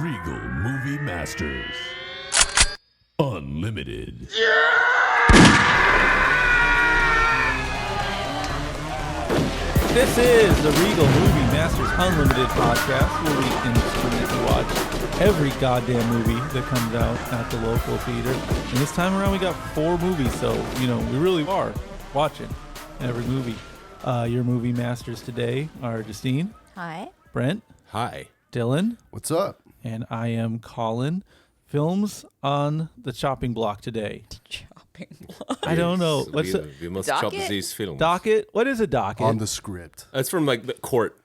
Regal Movie Masters. Unlimited. This is the Regal Movie Masters Unlimited podcast, where we instantly watch every goddamn movie that comes out at the local theater. And this time around, we got 4 movies, so, we really are watching every movie. Your movie masters today are Justine. Hi. Brent. Hi. Dylan. What's up? And I am Colin. Films on the chopping block today. Chopping block. I don't know. What's we must Docket? chop these films. docket? What is a docket? On the script. That's from like the court.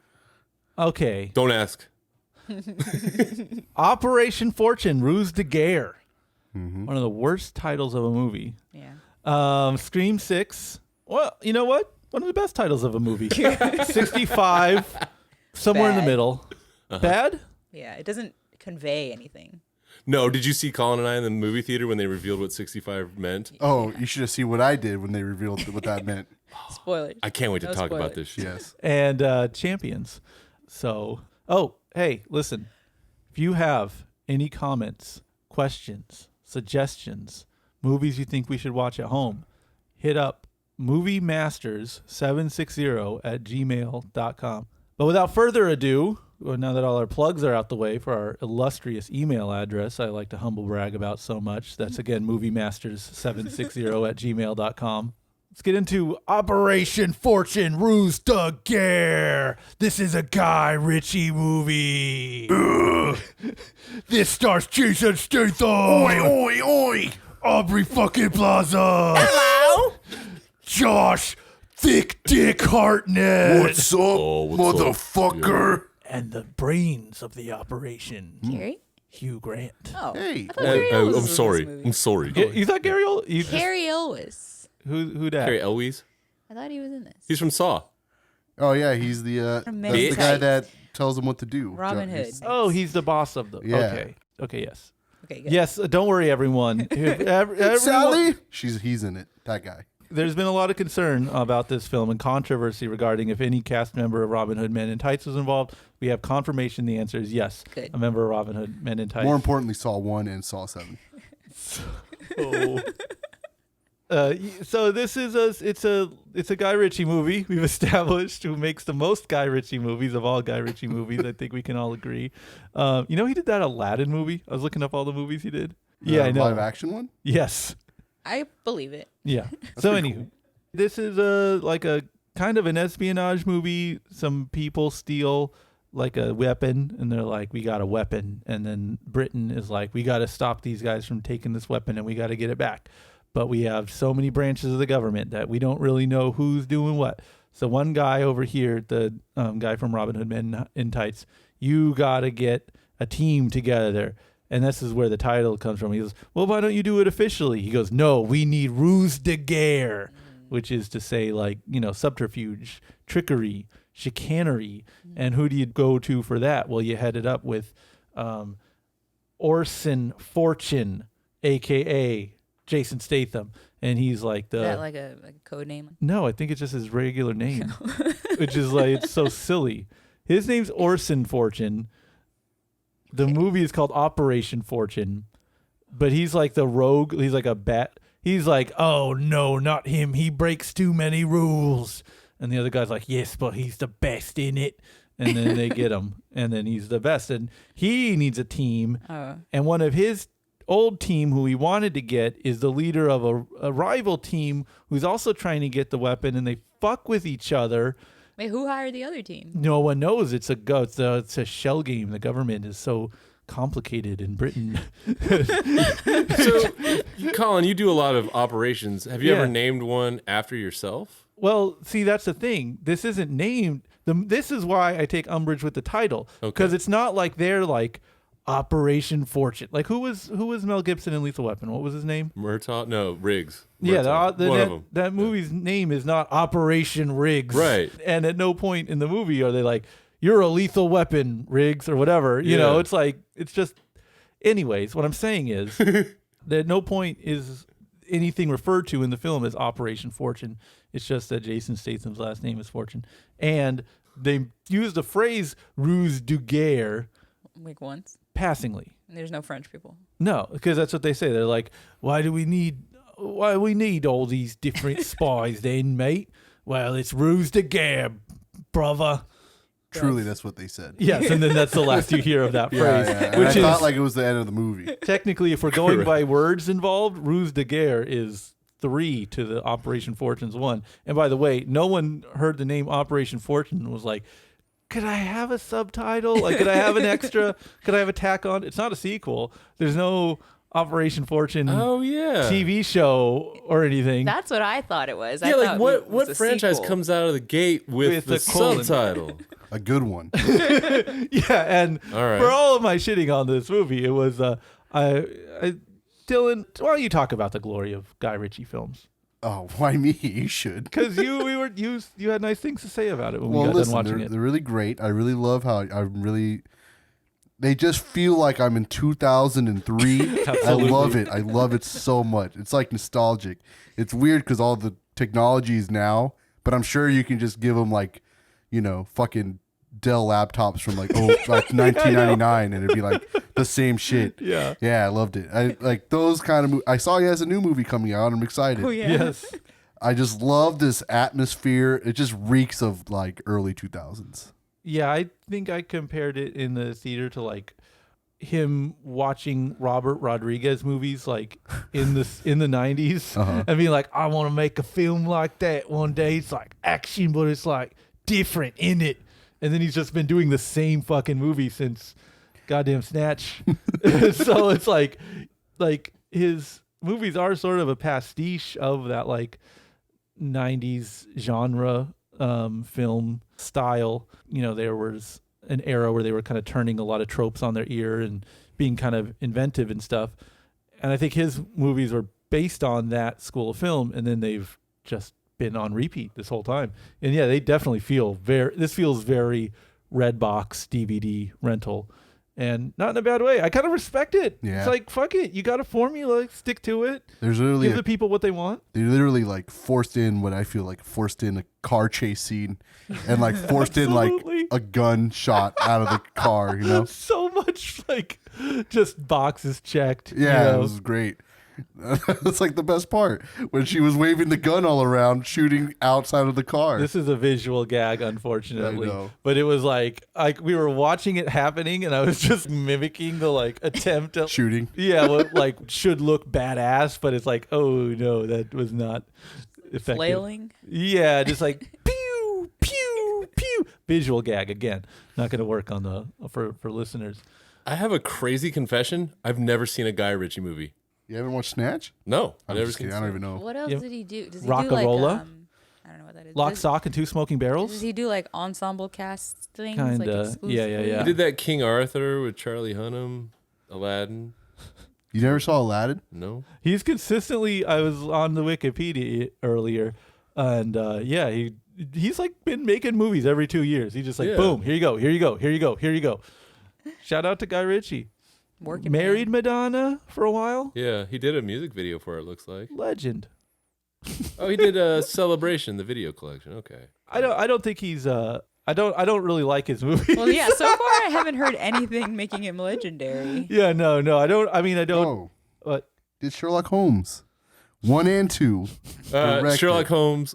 Okay. Don't ask. Operation Fortune, Ruse de Guerre. One of the worst titles of a movie. Yeah. Scream 6. Well, you know what? One of the best titles of a movie. 65. Somewhere in the Bad. middle. Bad? Yeah. It doesn't convey anything. No, did you see Colin and I in the movie theater when they revealed what 65 meant? Oh, you should have seen what I did when they revealed what that meant. Spoilers. I can't wait to No talk spoilers. about this shit. Yes. And Champions. So, hey, listen. If you have any comments, questions, suggestions, movies you think we should watch at home, hit up moviemasters760@gmail.com. But without further ado, now that all our plugs are out the way for our illustrious email address I like to humble brag about so much, that's again moviemasters760@gmail.com. Let's get into Operation Fortune, Ruse de Guerre. This is a Guy Ritchie movie. This stars Jason Statham. Oi, oi, oi. Aubrey fucking Plaza. Hello. Josh Thick Dick Hartnett. What's up, what's up? motherfucker? And the brains of the operation, Cary? Hugh Grant. Oh. Hey. I thought Cary Elwes was I'm in this sorry. movie. I'm sorry. You thought Cary Elwes? Cary Elwes. Who that? Cary Elwes? I thought he was in this. He's from Saw. Oh yeah, he's the From that's Men the in guy Tights. that tells them what to do. Robin John- Hood. Oh, he's the boss of the. Yeah. Okay. Yes. Okay, good. Yes. Don't worry, everyone. Everyone- Sally. He's in it. That guy. There's been a lot of concern about this film and controversy regarding if any cast member of Robin Hood Men in Tights was involved. We have confirmation. The answer is yes. Good. A member of Robin Hood Men in Tights. More importantly, Saw 1 and Saw 7. So this is it's a Guy Ritchie movie. We've established who makes the most Guy Ritchie movies of all Guy Ritchie movies. I think we can all agree. He did that Aladdin movie. I was looking up all the movies he did. Yeah, I know. Live action one. Yes. I believe it. Yeah. So pretty anywho, this is a kind of an espionage movie. Some people steal like a weapon and they're like, we got a weapon. And then Britain is like, we got to stop these guys from taking this weapon and we got to get it back. But we have so many branches of the government that we don't really know who's doing what. So one guy over here, the guy from Robin Hood Men in Tights, you got to get a team together. And this is where the title comes from. He goes, well, why don't you do it officially? He goes, no, we need Ruse de Guerre, which is to say subterfuge, trickery, chicanery. And who do you go to for that? Well, you head it up with Orson Fortune, a.k.a. Jason Statham. And he's like Is that like a code name? No, I think it's just his regular name, which is it's so silly. His name's Orson Fortune. The movie is called Operation Fortune, but he's like the rogue. He's like a bat. He's like, oh no, not him. He breaks too many rules. And the other guy's like, yes, but he's the best in it. And then they get him, and then he's the best. And he needs a team. And one of his old team who he wanted to get is the leader of a rival team who's also trying to get the weapon, and they fuck with each other. Wait, who hired the other team? No one knows. It's a shell game. The government is so complicated in Britain. So, Colin, you do a lot of operations. Have you Yeah. ever named one after yourself? Well, see, that's the thing. This isn't named. This is why I take umbrage with the title, because it's not like they're like Operation Fortune. Like who was Mel Gibson in Lethal Weapon? What was his name? Murtaugh? No, Riggs. Yeah, Murtaugh. One of them. that movie's name is not Operation Riggs. Right. And at no point in the movie are they like, you're a lethal weapon, Riggs, or whatever. You know, it's like, it's just, anyways, what I'm saying is that at no point is anything referred to in the film as Operation Fortune. It's just that Jason Statham's last name is Fortune. And they used the phrase Ruse de Guerre Like once. passingly. There's no French people. No, because that's what they say. They're like, why do we need all these different spies then, mate? Well, it's Ruse de Guerre, brother. Truly, that's what they said. Yes, and then that's the last you hear of that phrase. Yeah. And Which I is thought like it was the end of the movie. technically, if we're going by words involved, Ruse de Guerre is 3 to the Operation Fortune's 1. And by the way, no one heard the name Operation Fortune and was like, could I have a subtitle? Like, could I have an extra? Could I have a tack on? It's not a sequel. There's no Operation Fortune TV show or anything. That's what I thought it was. Yeah, I like thought what it was a franchise sequel. comes out of the gate with the colon. subtitle? A good one. Yeah, and All right. for all of my shitting on this movie, it was Dylan, why don't you talk about the glory of Guy Ritchie films? Oh, why me? You should. Because you had nice things to say about it when we got Listen, done watching it. they're really great. I really love how they just feel like I'm in 2003. I Absolutely. love it. I love it so much. It's like nostalgic. It's weird because all the technology is now, but I'm sure you can just give them like, fucking Dell laptops from like 1999 and it'd be like the same shit. Yeah. Yeah, I loved it. I like those kind of I saw he has a new movie coming out. I'm excited. Oh yeah. Yes. I just love this atmosphere. It just reeks of like early 2000s. Yeah, I think I compared it in the theater to like him watching Robert Rodriguez movies like in the 90s and being like, I want to make a film like that one day. It's like action, but it's like different in it. And then he's just been doing the same fucking movie since goddamn Snatch. So it's like his movies are sort of a pastiche of that like 90s genre film style. There was an era where they were kind of turning a lot of tropes on their ear and being kind of inventive and stuff. And I think his movies are based on that school of film, and then they've just been on repeat this whole time. And yeah, they definitely this feels very Redbox DVD rental. And not in a bad way. I kind of respect it. Yeah. It's like, fuck it. You got a formula, stick to it. There's literally Give the people what they want. they literally like forced in what I feel like forced in a car chase scene and like forced in like Absolutely. a gun shot out of the car, So much like just boxes checked. Yeah, it was great. That's like the best part when she was waving the gun all around, shooting outside of the car. This is a visual gag, unfortunately. I know. But it was like we were watching it happening, and I was just mimicking the like attempt at Shooting. Yeah, what like should look badass, but it's like, oh no, that was not effective. Flailing. Yeah, just like pew pew pew. Visual gag again. Not going to work on the for listeners. I have a crazy confession. I've never seen a Guy Ritchie movie. You haven't watched Snatch? No, I've I'm never just seen. kidding. I don't even know. What else Yeah. did he do? Does he do like Rockarola? I don't know what that is. Lock, does, Stock, and Two Smoking does Barrels. he do like ensemble cast things? Kinda. Like Yeah, exclusively? yeah. He did that King Arthur with Charlie Hunnam, Aladdin. You never saw Aladdin? No, He's consistently. I was on the Wikipedia earlier, and yeah, he's like been making movies every 2 years. He's just like, Yeah. boom, here you go, here you go, here you go, here you go. Shout out to Guy Ritchie. Working Married man. Madonna for a while. yeah, he did a music video for it. Looks like. Legend. Oh, he did a Celebration, the video collection. Okay. I don't think he's. I don't really like his movies. Well, yeah. So far, I haven't heard anything making him legendary. Yeah, no, I don't. I mean, I don't. Oh, But did Sherlock Holmes 1 and 2. Directed. Sherlock Holmes: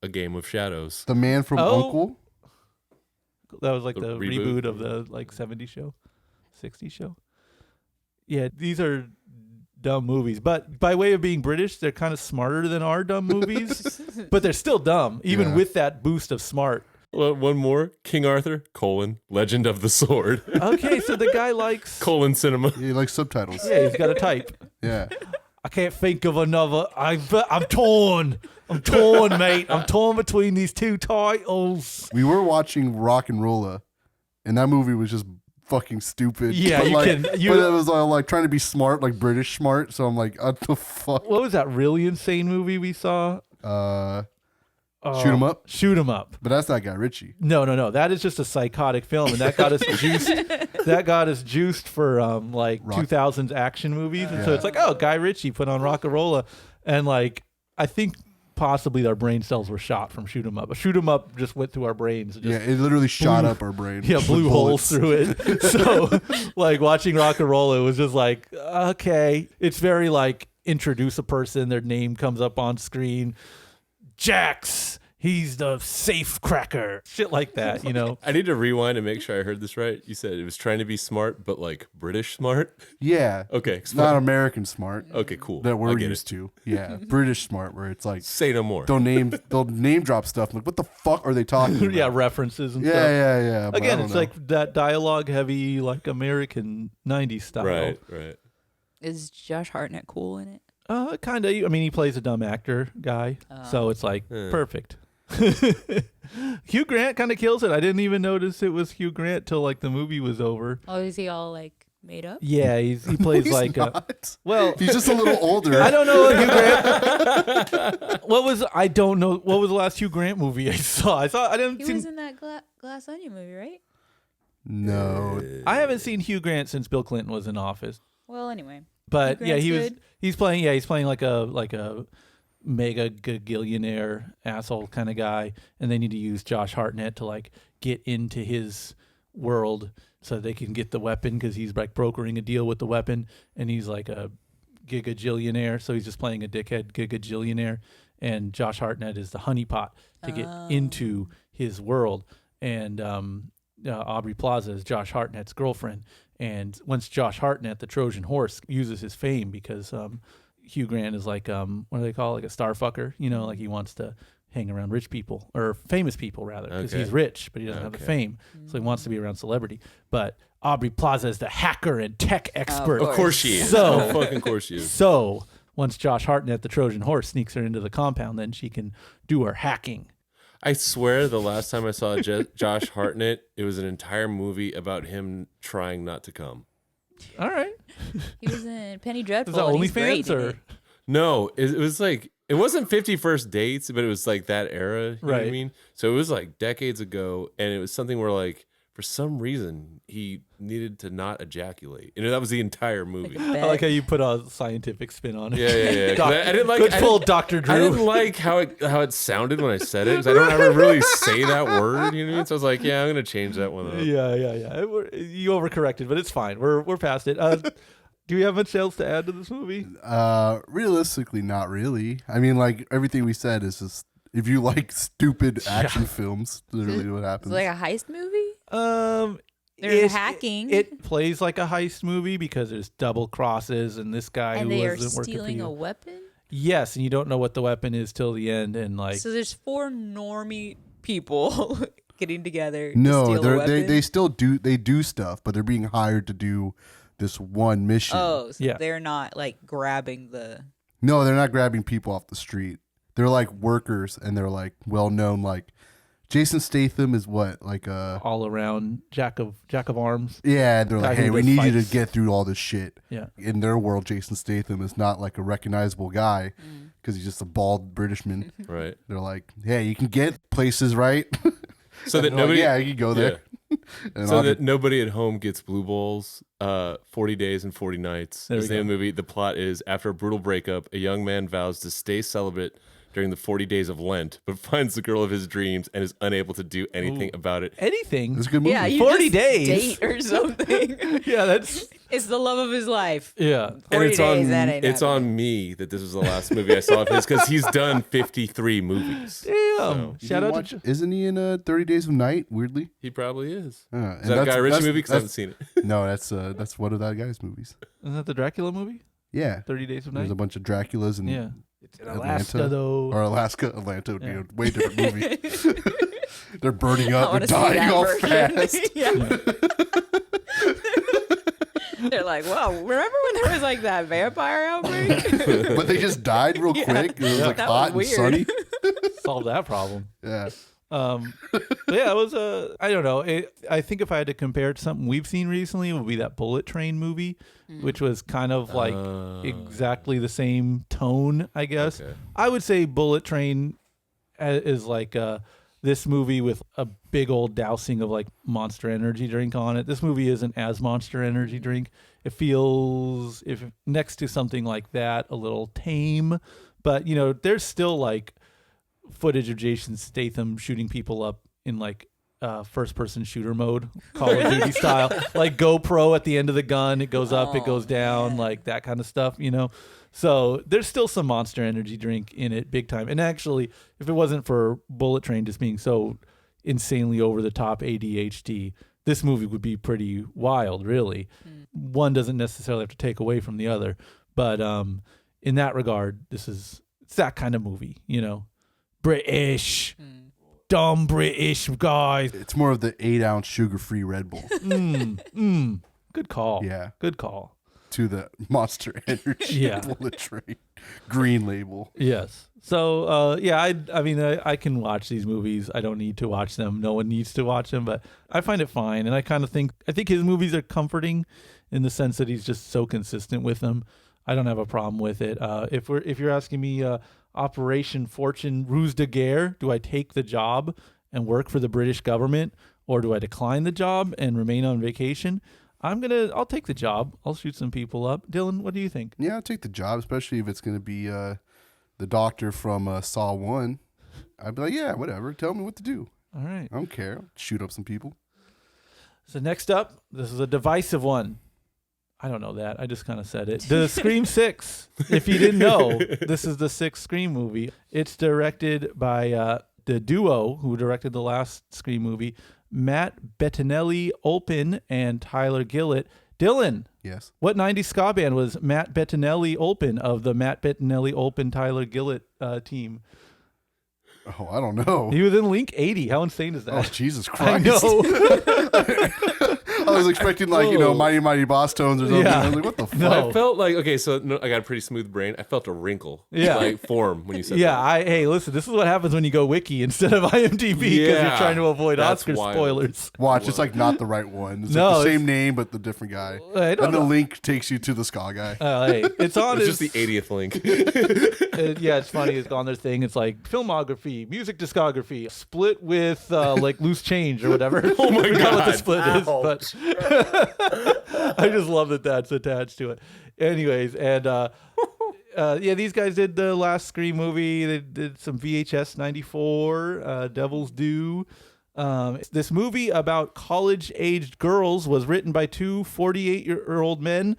A Game of Shadows. The Man from Oh. Uncle. that was like The the reboot? reboot of the like 70s show, 60s show. Yeah, these are dumb movies, but by way of being British, they're kind of smarter than our dumb movies. But they're still dumb, even Yeah. with that boost of smart. Well, one more: King Arthur: Legend of the Sword. Okay, so the guy likes. Cinema. Yeah, you like subtitles. Yeah, he's got a type. Yeah. I can't think of another. I'm torn. I'm torn, mate. I'm torn between these two titles. We were watching Rock and Rolla, and that movie was just fucking stupid. Yeah, but you like, can- but you- it was all like trying to be smart, like British smart. So I'm like, what the fuck? What was that really insane movie we saw? Shoot 'em up. Shoot 'em up. But that's not Guy Ritchie. No. That is just a psychotic film, and that got us juiced. That got us juiced for like Rock. 2000s action movies, and so Yeah. it's like, oh, Guy Ritchie put on Rockarola, and like I think possibly our brain cells were shot from shoot 'em up. A shoot 'em up just went through our brains. Yeah, it literally shot up our brain. Yeah, with blew holes bullets. through it. So, like, watching rock and roll, it was just like, okay. It's very like introduce a person, their name comes up on screen. Jax, he's the safe cracker. Shit like that, you know? I need to rewind and make sure I heard this right. You said it was trying to be smart, but like British smart. Yeah. Okay, It's not American smart Okay, cool. that I we're get used it. to. Yeah. British smart, where it's like Say no more. they'll name drop stuff. I'm like, what the fuck are they talking about? Yeah, references and Yeah, stuff. yeah. but I Again, don't it's know. like that dialogue heavy, like American 90s style. Right. Is Josh Hartnett cool in it? Kind of. I mean, he plays a dumb actor guy, so it's like perfect. Hugh Grant kind of kills it. I didn't even notice it was Hugh Grant till like the movie was over. Oh, is he all like made up? Yeah, he plays He's like not. well, He's just a little older. I don't know Hugh Grant. I don't know what was the last Hugh Grant movie I saw. I didn't He see. was in that Glass Onion movie, right? No. I haven't seen Hugh Grant since Bill Clinton was in office. Well, anyway. But Hugh yeah, Grant's good? he's playing like a mega gillionaire asshole kind of guy, and they need to use Josh Hartnett to like get into his world so they can get the weapon because he's like brokering a deal with the weapon, and he's like a gigajillionaire, so he's just playing a dickhead gigajillionaire, and Josh Hartnett is the honeypot to get into his world, and Aubrey Plaza is Josh Hartnett's girlfriend. And once Josh Hartnett, the Trojan horse, uses his fame because Hugh Grant is like, what do they call it? Like a star fucker, you know, like he wants to hang around rich people or famous people rather because Okay. he's rich, but he doesn't have the fame. So he wants to be around celebrity. But Aubrey Plaza is the hacker and tech expert. Of course she is. So- Of fucking course she is. So once Josh Hartnett, the Trojan horse, sneaks her into the compound, then she can do her hacking. I swear the last time I saw Josh Hartnett, it was an entire movie about him trying not to come. All right. He was in Penny Is Dreadful. that and he's great OnlyFans in or? it. No, it was like, it wasn't 50 First Dates, but it was like that era. You know what I Right. mean? So it was like decades ago, and it was something where like, for some reason, he needed to not ejaculate. You know, that was the entire movie. I like how you put a scientific spin on it. Yeah. 'Cause I didn't like. Good I full didn't- Dr. Drew. I didn't like how it sounded when I said it because I don't ever really say that word. You know what I mean? So I was like, yeah, I'm gonna change that one up. Yeah. You overcorrected, but it's fine. We're past it. Do we have much else to add to this movie? Realistically, not really. I mean, like everything we said is just if you like stupid action films, literally what It's happens. like a heist movie. There's It's- hacking. It plays like a heist movie because there's double crosses, and this guy and who they are wasn't working for stealing you. a weapon. Yes, and you don't know what the weapon is till the end, and like So there's 4 normie people getting together. no, to steal a they weapon. they still do stuff, but they're being hired to do this one mission. Oh, so Yeah. they're not like grabbing the. No, they're not grabbing people off the street. They're like workers, and they're like well known. Like Jason Statham is what like all around jack of arms. yeah. They're Guy like, who hey, we does need you to fights. get through all this shit. Yeah. In their world, Jason Statham is not like a recognizable guy because he's just a bald Britishman. Right. They're like, hey, you can get places, right? So that They're like, nobody. yeah, you can go there. And So I'll that get- nobody at home gets blue balls. 40 Days and 40 Nights. There Is we the name of go. the movie. The plot is after a brutal breakup, a young man vows to stay celibate during the 40 days of Lent, but finds the girl of his dreams and is unable to do anything about it. Anything. it's a good movie. Yeah, you 40 just days. date or something. Yeah, that's It's the love of his life. yeah. 40 And it's days, on that ain't it's happening. on me that this was the last movie I saw of his because he's done 53 movies. Damn. You Shout didn't out watch- to Isn't he in 30 Days of Night? Weirdly, He probably is. and Is that a Guy Ritchie that's- movie? Because I haven't seen it. No, that's one of that guy's movies. Isn't that the Dracula movie? Yeah, 30 Days of Night. there's a bunch of Draculas in Yeah. It's in Atlanta Alaska though. or Alaska. Atlanta would be Yeah. a way different movie. They're burning I up. want They're to see dying that all version. fast. Yeah. They're like, wow, remember when there was like that vampire outbreak? But they just died real Yeah. quick. It was like That hot was and sunny. Solve that problem. Yeah. But yeah, it was I don't know. I think if I had to compare it to something we've seen recently, it would be that Bullet Train movie, which was kind of like exactly the same tone, I guess. Okay. I would say Bullet Train is like this movie with a big old dousing of like Monster Energy drink on it. This movie isn't as Monster Energy drink. It feels, if next to something like that, a little tame. But, you know, there's still like footage of Jason Statham shooting people up in like first-person shooter mode, Call of Duty style, like GoPro at the end of the gun, it goes up, it goes down, like that kind of stuff, you know. So there's still some Monster Energy drink in it, big time. And actually, if it wasn't for Bullet Train just being so insanely over the top ADHD, this movie would be pretty wild, really. One doesn't necessarily have to take away from the other, but in that regard, it's that kind of movie, you know, British. Dumb British guys. It's more of the 8-ounce sugar-free Red Bull. Good call. Yeah. Good call. To the Monster Energy Bullet Train green label. Yes. So, I mean, I can watch these movies. I don't need to watch them. No one needs to watch them, but I find it fine. And I think his movies are comforting in the sense that he's just so consistent with them. I don't have a problem with it. If you're asking me, Operation Fortune Ruse de Guerre, do I take the job and work for the British government, or do I decline the job and remain on vacation? I'll take the job. I'll shoot some people up. Dylan, what do you think? Yeah, I'll take the job, especially if it's going to be the doctor from Saw 1. I'd be like, yeah, whatever. Tell me what to do. All right. I don't care. I'll shoot up some people. So next up, this is a divisive one. I don't know that. I just kind of said it. The Scream 6. If you didn't know, this is the 6th Scream movie. It's directed by the duo who directed the last Scream movie, Matt Bettinelli-Olpin and Tyler Gillett. Dylan. Yes. What 90s ska band was Matt Bettinelli-Olpin of the Matt Bettinelli-Olpin Tyler Gillett team? Oh, I don't know. He was in Link 80. How insane is that? Oh, Jesus I Christ. know. I was expecting Mighty Mighty Boss Tones or something. Yeah. I was like, what the fuck? No. I felt like, okay, so I got a pretty smooth brain. I felt a wrinkle form when you said that. Hey, listen, this is what happens when you go wiki instead of IMDb because you're trying to avoid That's Oscar wild. spoilers. Watch, it's like not the right one. It's No, like the it's- same name, but the different guy. I don't And the know. link takes you to the ska guy. Hey, it's on It's his, just the 80th link. it's funny. It's on their thing. It's like filmography, music discography, split with like loose change or whatever. Oh my Forgot what the God. split is, but I just love that that's attached to it. Anyways, and these guys did the last Scream movie. They did some VHS 94, Devil's Due. This movie about college-aged girls was written by two 48-year-old men,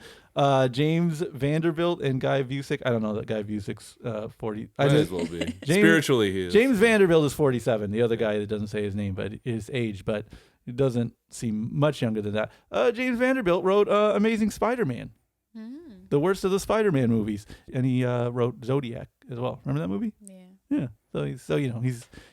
James Vanderbilt and Guy Busick. I don't know that Guy Busick's 40. Might as well be. Spiritually, he is. James Vanderbilt is 47. The other guy that doesn't say his name, but his age, but he doesn't seem much younger than that. James Vanderbilt wrote Amazing Spider-Man, the worst of the Spider-Man movies, and he wrote Zodiac as well. Remember that movie? Yeah.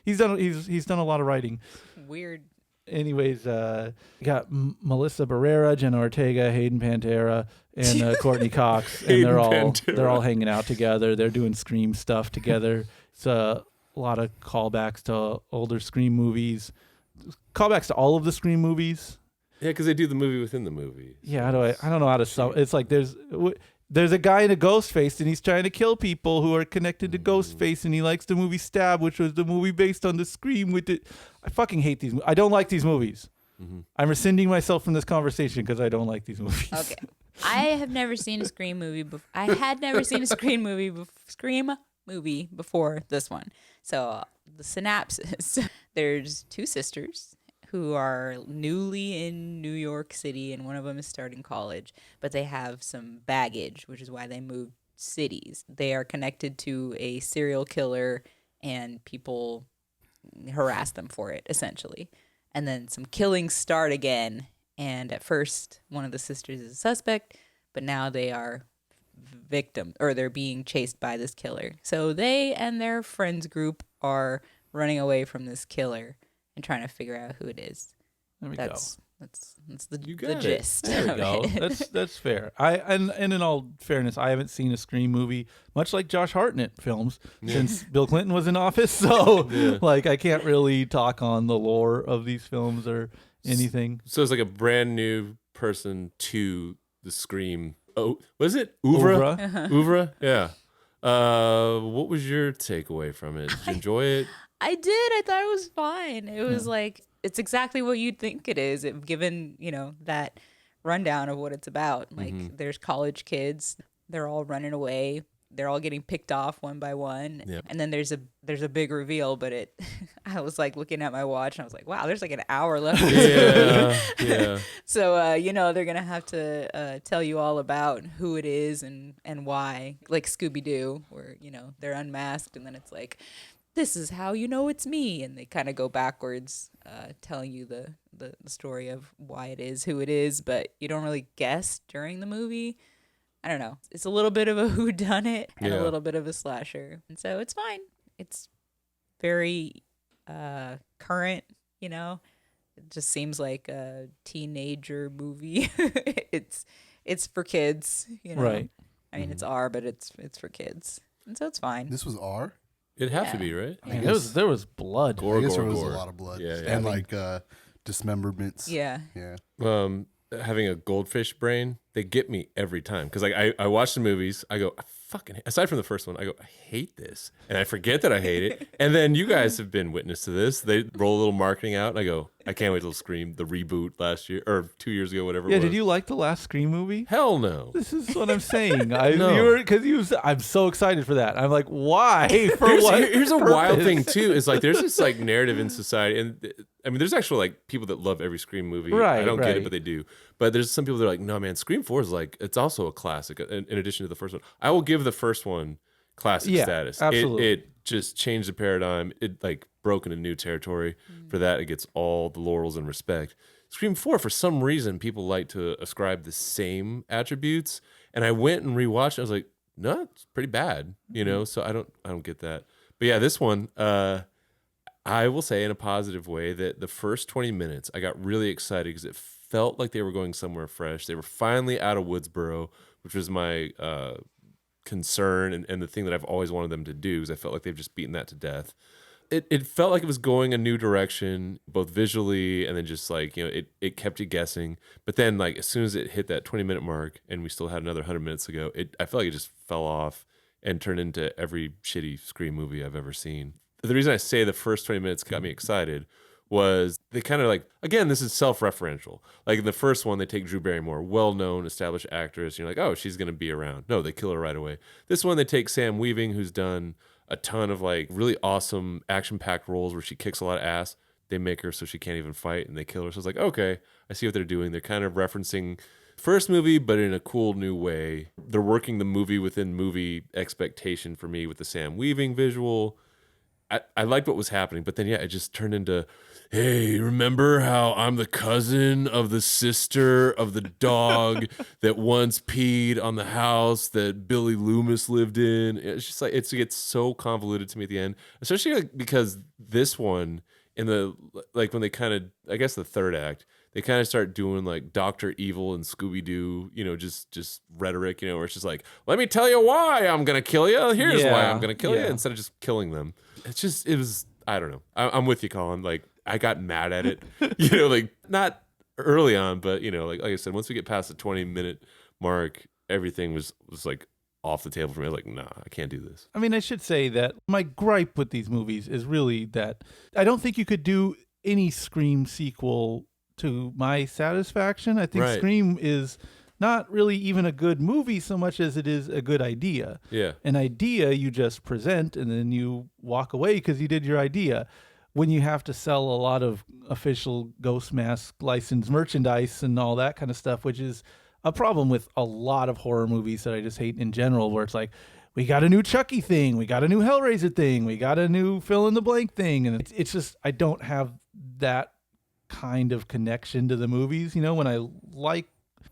He's done a lot of writing. Weird. Anyways, you got Melissa Barrera, Jenna Ortega, Hayden Pantera, and Courtney Cox, and they're all hanging out together. They're doing Scream stuff together. It's a lot of callbacks to older Scream movies, callbacks to all of the Scream movies. Yeah, because they do the movie within the movie. Yeah, I don't know how to sum. It's like there's a guy in a Ghostface, and he's trying to kill people who are connected to Ghostface, and he likes the movie Stab, which was the movie based on the Scream with it. I fucking hate these. I don't like these movies. I'm rescinding myself from this conversation because I don't like these movies. Okay. I have never seen a Scream movie before. I had never seen a Scream movie before this one. So the synopsis: there's two sisters who are newly in New York City, and one of them is starting college, but they have some baggage, which is why they moved cities. They are connected to a serial killer, and people harass them for it, essentially. And then some killings start again, and at first, one of the sisters is a suspect, but now they are victim, or they're being chased by this killer. So they and their friends group are running away from this killer and trying to figure out who it is. There we That's the You got it. gist. There we of go. it. That's fair. And in all fairness, I haven't seen a Scream movie, much like Josh Hartnett films, since Bill Clinton was in office. So I can't really talk on the lore of these films or anything. So it's like a brand new person to the Scream. Oh, was it Oeuvre? Oeuvre? Yeah. What was your takeaway from it? Did you enjoy it? I did. I thought it was fine. It was like, it's exactly what you'd think it is, given, that rundown of what it's about. Like, there's college kids. They're all running away they're all getting picked off one by one. Yep. And then there's a big reveal, but I was like looking at my watch and I was like, wow, there's like an hour left. Yeah. So, they're going to have to tell you all about who it is and why, like Scooby-Doo, where, they're unmasked and then it's like, this is how you know it's me. And they kind of go backwards, telling you the story of why it is who it is, but you don't really guess during the movie. I don't know. It's a little bit of a whodunit and a little bit of a slasher. And so it's fine. It's very current, It just seems like a teenager movie. It's for kids, Right. I mean, it's R, but it's for kids. And so it's fine. This was R. It'd have to be, right? I mean, there was blood. Gore, I guess gore, there was gore. a lot of blood. Yeah. And like dismemberments. Yeah. Yeah. Having a goldfish brain, they get me every time. Because like I watch the movies, I go, aside from the first one, I go, I hate this. And I forget that I hate it. And then you guys have been witness to this. They roll a little marketing out and I go, I can't wait till Scream, the reboot last year or 2 years ago, whatever it was. Did you like the last Scream movie? Hell no. This is what I'm saying. No. I'm so excited for that. I'm like, why? For what? Here's a purpose? wild thing too. Is like there's this like narrative in society, and I mean, there's actually like people that love every Scream movie. Right, I don't get right. it, but they do. But there's some people that are like, no, man, Scream 4 is like it's also a classic. In addition to the first one, I will give the first one classic status. Absolutely. It just changed the paradigm. It like broke into new territory. For that, it gets all the laurels and respect. Scream 4, for some reason, people like to ascribe the same attributes. And I went and rewatched it. I was like, no, it's pretty bad, So I don't get that. But yeah, this one, I will say in a positive way that the first 20 minutes, I got really excited because it felt like they were going somewhere fresh. They were finally out of Woodsboro, which was my concern and the thing that I've always wanted them to do, because I felt like they've just beaten that to death. It felt like it was going a new direction, both visually and then just like, it kept you guessing. But then like as soon as it hit that 20-minute mark and we still had another 100 minutes to go, I felt like it just fell off and turned into every shitty Scream movie I've ever seen. The reason I say the first 20 minutes got me excited was they kind of like, again, this is self-referential. Like in the first one, they take Drew Barrymore, well-known, established actress. You're like, oh, she's going to be around. No, they kill her right away. This one, they take Sam Weaving, who's done a ton of like really awesome action-packed roles where she kicks a lot of ass. They make her so she can't even fight and they kill her. So it's like, okay, I see what they're doing. They're kind of referencing first movie, but in a cool new way. They're working the movie within movie expectation for me with the Sam Weaving visual. I liked what was happening, but then it just turned into, hey, remember how I'm the cousin of the sister of the dog that once peed on the house that Billy Loomis lived in? It's just like it gets so convoluted to me at the end, especially like, because this one in the like when they kind of, I guess the third act, they kind of start doing like Dr. Evil and Scooby-Doo, just rhetoric, where it's just like, let me tell you why I'm going to kill you. Here's why I'm going to kill you, instead of just killing them. It was, I don't know. I'm with you, Colin. Like, I got mad at it, like not early on, but, like I said, once we get past the 20-minute mark, everything was like off the table for me. I was like, nah, I can't do this. I mean, I should say that my gripe with these movies is really that I don't think you could do any Scream sequel to my satisfaction. I think Scream is not really even a good movie so much as it is a good idea. Yeah. An idea you just present and then you walk away because you did your idea. When you have to sell a lot of official Ghost Mask licensed merchandise and all that kind of stuff, which is a problem with a lot of horror movies that I just hate in general, where it's like, we got a new Chucky thing, we got a new Hellraiser thing, we got a new fill in the blank thing. And it's just, I don't have that kind of connection to the movies. When I like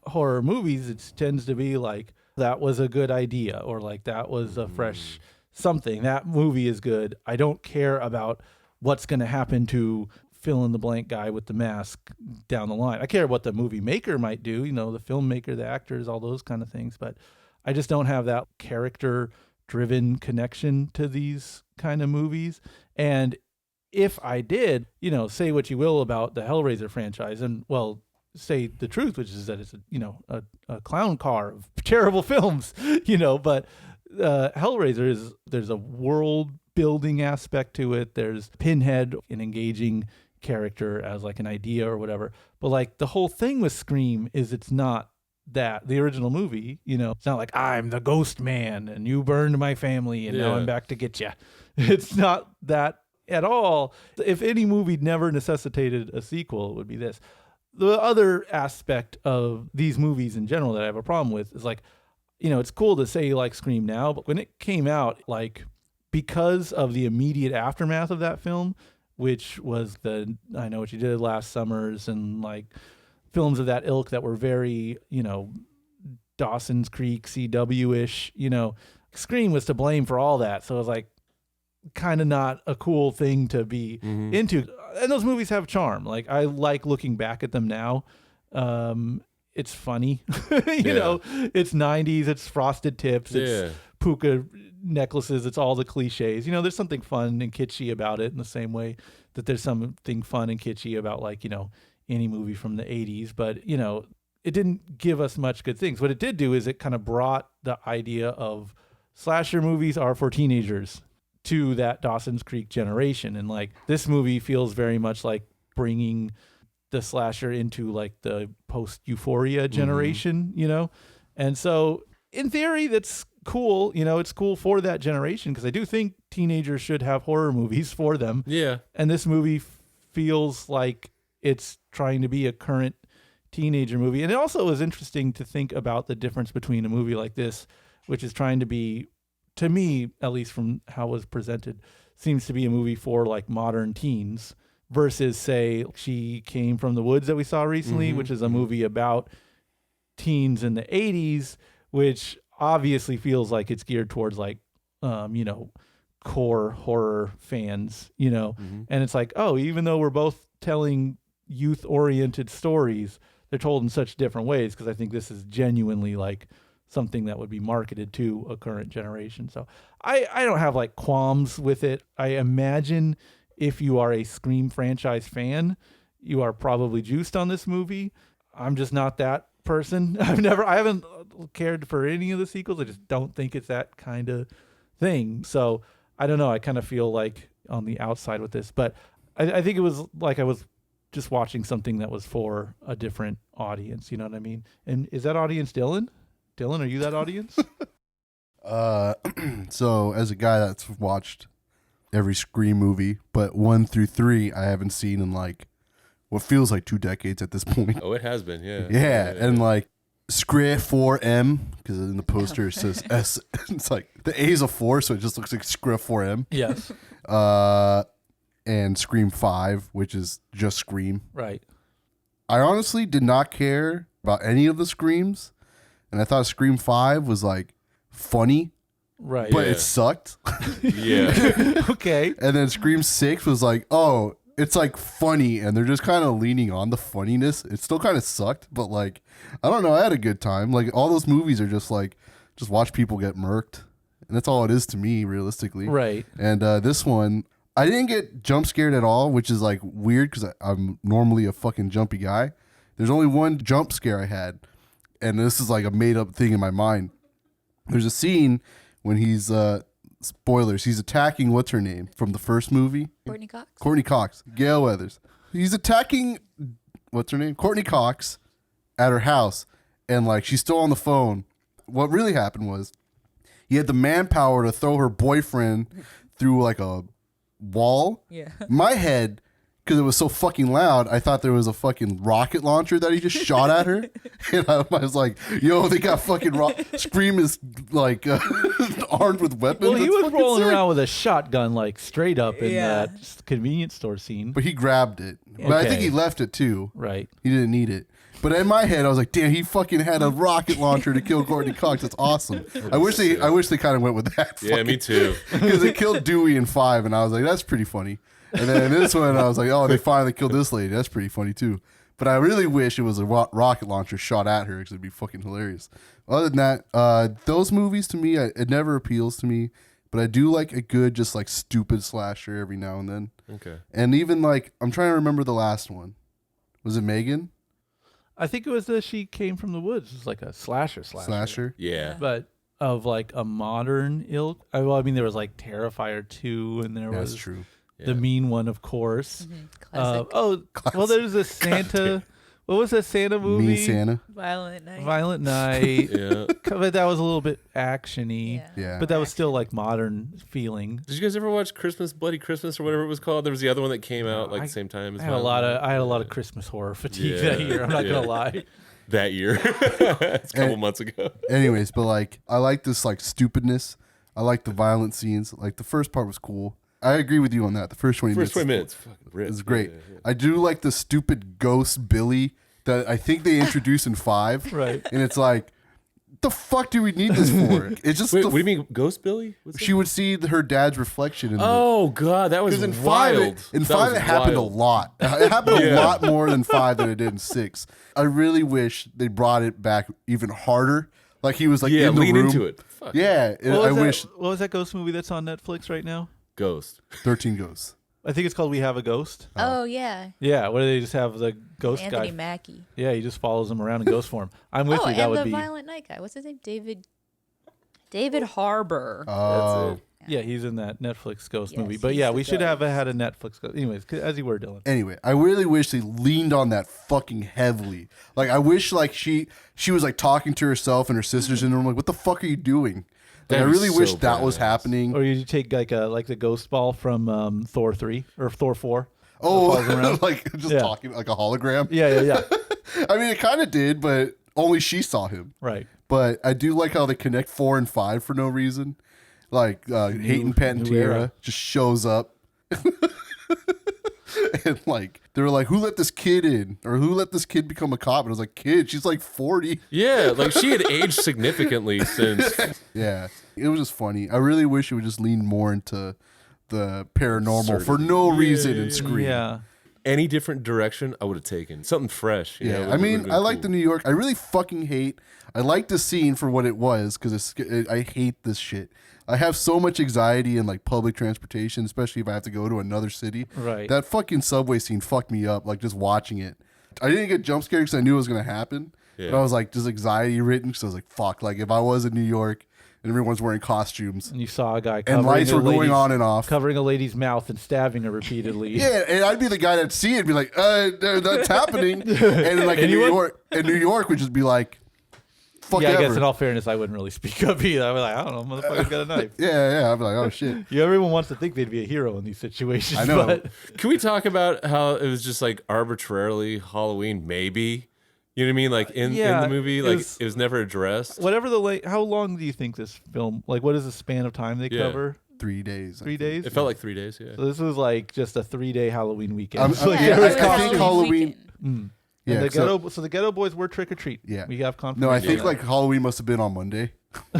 horror movies, it tends to be like, that was a good idea, or like that was a fresh something. That movie is good. I don't care about what's going to happen to fill in the blank guy with the mask down the line. I care what the movie maker might do, the filmmaker, the actors, all those kind of things. But I just don't have that character driven connection to these kind of movies. And if I did, say what you will about the Hellraiser franchise, and well, say the truth, which is that it's a clown car of terrible films, but Hellraiser there's a world building aspect to it. There's Pinhead, an engaging character as like an idea or whatever. But like the whole thing with Scream is it's not that, the original movie. It's not like I'm the ghost man and you burned my family and now I'm back to get you. It's not that at all. If any movie never necessitated a sequel, it would be this. The other aspect of these movies in general that I have a problem with is like, it's cool to say you like Scream now, but when it came out, like, because of the immediate aftermath of that film, which was the I Know What You Did Last Summers and like films of that ilk that were very, Dawson's Creek, CW-ish, Scream was to blame for all that. So it was like kind of not a cool thing to be into. And those movies have charm. Like, I like looking back at them now. It's funny, it's 90s, it's frosted tips, it's puka necklaces, it's all the cliches. There's something fun and kitschy about it in the same way that there's something fun and kitschy about like, any movie from the 80s. But, it didn't give us much good things. What it did do is it kind of brought the idea of slasher movies are for teenagers to that Dawson's Creek generation. And like this movie feels very much like bringing the slasher into like the post Euphoria generation, and so in theory that's cool. It's cool for that generation because I do think teenagers should have horror movies for them. Yeah, and this movie feels like it's trying to be a current teenager movie, and it also is interesting to think about the difference between a movie like this, which is trying to be, to me at least from how it was presented, seems to be a movie for like modern teens. Versus, say, She Came from the Woods that we saw recently, which is a movie about teens in the 80s, which obviously feels like it's geared towards like, core horror fans, And it's like, oh, even though we're both telling youth-oriented stories, they're told in such different ways because I think this is genuinely like something that would be marketed to a current generation. So I don't have like qualms with it. I imagine if you are a Scream franchise fan, you are probably juiced on this movie. I'm just not that person. I haven't cared for any of the sequels. I just don't think it's that kind of thing. So I don't know. I kind of feel like on the outside with this, but I think it was like I was just watching something that was for a different audience. You know what I mean? And is that audience Dylan? Dylan, are you that audience? So as a guy that's watched every Scream movie, but 1 through 3 I haven't seen in like what feels like 2 decades at this point. Oh, it has been, yeah. Yeah, and like Scree 4M, because in the poster it says S. It's like the A is a 4, so it just looks like Scree 4M. Yes. And Scream 5, which is just Scream. Right. I honestly did not care about any of the Screams, and I thought Scream 5 was like funny. Right. But it sucked. Yeah. Okay. And then Scream 6 was like, oh, it's like funny, and they're just kind of leaning on the funniness. It still kind of sucked, but like, I don't know, I had a good time. Like, all those movies are just like, just watch people get murked. And that's all it is to me, realistically. Right. And this one, I didn't get jump scared at all, which is like weird because I'm normally a fucking jumpy guy. There's only one jump scare I had, and this is like a made up thing in my mind. There's a scene when he's spoilers, he's attacking what's her name from the first movie? Courtney Cox. Gail Weathers. He's attacking what's her name? Courtney Cox at her house, and like she's still on the phone. What really happened was he had the manpower to throw her boyfriend through like a wall. Yeah. My head, because it was so fucking loud, I thought there was a fucking rocket launcher that he just shot at her. And I was like, yo, they got fucking Scream is like armed with weapons. Well, he That's was fucking rolling sick. around with a shotgun like straight up in that convenience store scene. But he grabbed it. But I think he left it too. Right. He didn't need it. But in my head, I was like, damn, he fucking had a rocket launcher to kill Courtney Cox. That's awesome. I wish they kind of went with that. Yeah, me too. Because they killed Dewey in 5, and I was like, that's pretty funny. And then in this one, I was like, oh, they finally killed this lady. That's pretty funny too. But I really wish it was a rocket launcher shot at her because it'd be fucking hilarious. Other than that, those movies to me, it never appeals to me. But I do like a good, just like stupid slasher every now and then. Okay. And even like, I'm trying to remember the last one. Was it Megan? I think it was She Came from the Woods. It was like a slasher. Slasher? Yeah. But of like a modern ilk. I mean, there was like Terrifier 2, and there was That's true. the mean one, of course. Classic. Well, there's a Santa. What was that Santa movie? Mean Santa. Violent Night. Violent Night. Yeah. But that was a little bit actiony. Yeah. But that was still like modern feeling. Did you guys ever watch Christmas, Bloody Christmas, or whatever it was called? There was the other one that came out like the same time as I had a lot of Christmas horror fatigue that year. I'm not gonna lie. That year. It's a couple months ago. Anyways, but like I like this like stupidness. I like the violent scenes. Like the first part was cool. I agree with you on that. The first 20 minutes. Fucking rich. Is great. Yeah. I do like the stupid ghost Billy that I think they introduced in 5. Right. And it's like, the fuck do we need this for? It's just Wait, what do you mean, Ghost Billy? she would see her dad's reflection in Oh god, that was because in wild. 5 it happened a lot. It happened a lot more than 5 than it did in 6. I really wish they brought it back even harder. Like he was like in the lean room. into it. Fuck. Yeah, I wish What was that ghost movie that's on Netflix right now? Ghost. 13 Ghosts. I think it's called We Have a Ghost. Oh yeah. Yeah, where they just have the ghost Anthony guy. Mackie. Yeah, he just follows them around in ghost form. I'm with you. That and would the be. Violent Night guy. What's his name? David Harbour. Oh. Yeah, he's in that Netflix ghost Yes, movie. But he's yeah, the we should have ghost. had a Netflix ghost. Anyways, as you were, Dylan. Anyway, I really wish they leaned on that fucking heavily. Like I wish like she was like talking to herself and her sisters in the room like, what the fuck are you doing? Like, I That'd be really wish so that was badass. happening. Or you take like the ghost ball from Thor 3 or Thor 4. Oh, follows around. like just Yeah. talking like a hologram. Yeah. I mean, it kind of did, but only she saw him. Right. But I do like how they connect 4 and 5 for no reason. Like Hayden new Panettiere era. just shows up. And like they were like, who let this kid in? Or who let this kid become a cop? And I was like, kid, she's like 40. Yeah, like she had aged significantly since. Yeah. It was just funny. I really wish it would just lean more into the paranormal for no reason in Scream. Yeah. Any different direction, I would have taken something fresh. You know, Yeah, would- I mean, would've been I like cool. the New York. I really fucking hate. I like the scene for what it was because I hate this shit. I have so much anxiety in like public transportation, especially if I have to go to another city. Right. That fucking subway scene fucked me up. Like just watching it, I didn't get jump scared because I knew it was gonna happen. Yeah. But I was like just anxiety ridden because I was like, fuck. Like if I was in New York and everyone's wearing costumes And you saw a guy and covering lights a were going lady's- on and off. covering a lady's mouth and stabbing her repeatedly. Yeah, and I'd be the guy that'd see it and be like, that's happening. And like in New York would just be like, fuck Yeah, I guess ever. in all fairness, I wouldn't really speak up either. I'd be like, I don't know, motherfucker's got a knife. Yeah, I'd be like, oh shit. Yeah, everyone wants to think they'd be a hero in these situations. I know. But Can we talk about how it was just like arbitrarily Halloween? Maybe. You know what I mean? Like in Yeah, the movie, it like was- it was never addressed. whatever how long do you think this film, like what is the span of time they Yeah. cover? 3 days. 3 days? It felt like 3 days. Yeah. So this was like just a 3-day Halloween weekend. I'm- So, I'm- yeah, yeah, it was I think Halloween- weekend. Yeah, And so- so the ghetto boys were trick or treat. Yeah. We have confirmation. No, I of think that. like Halloween must have been on Monday.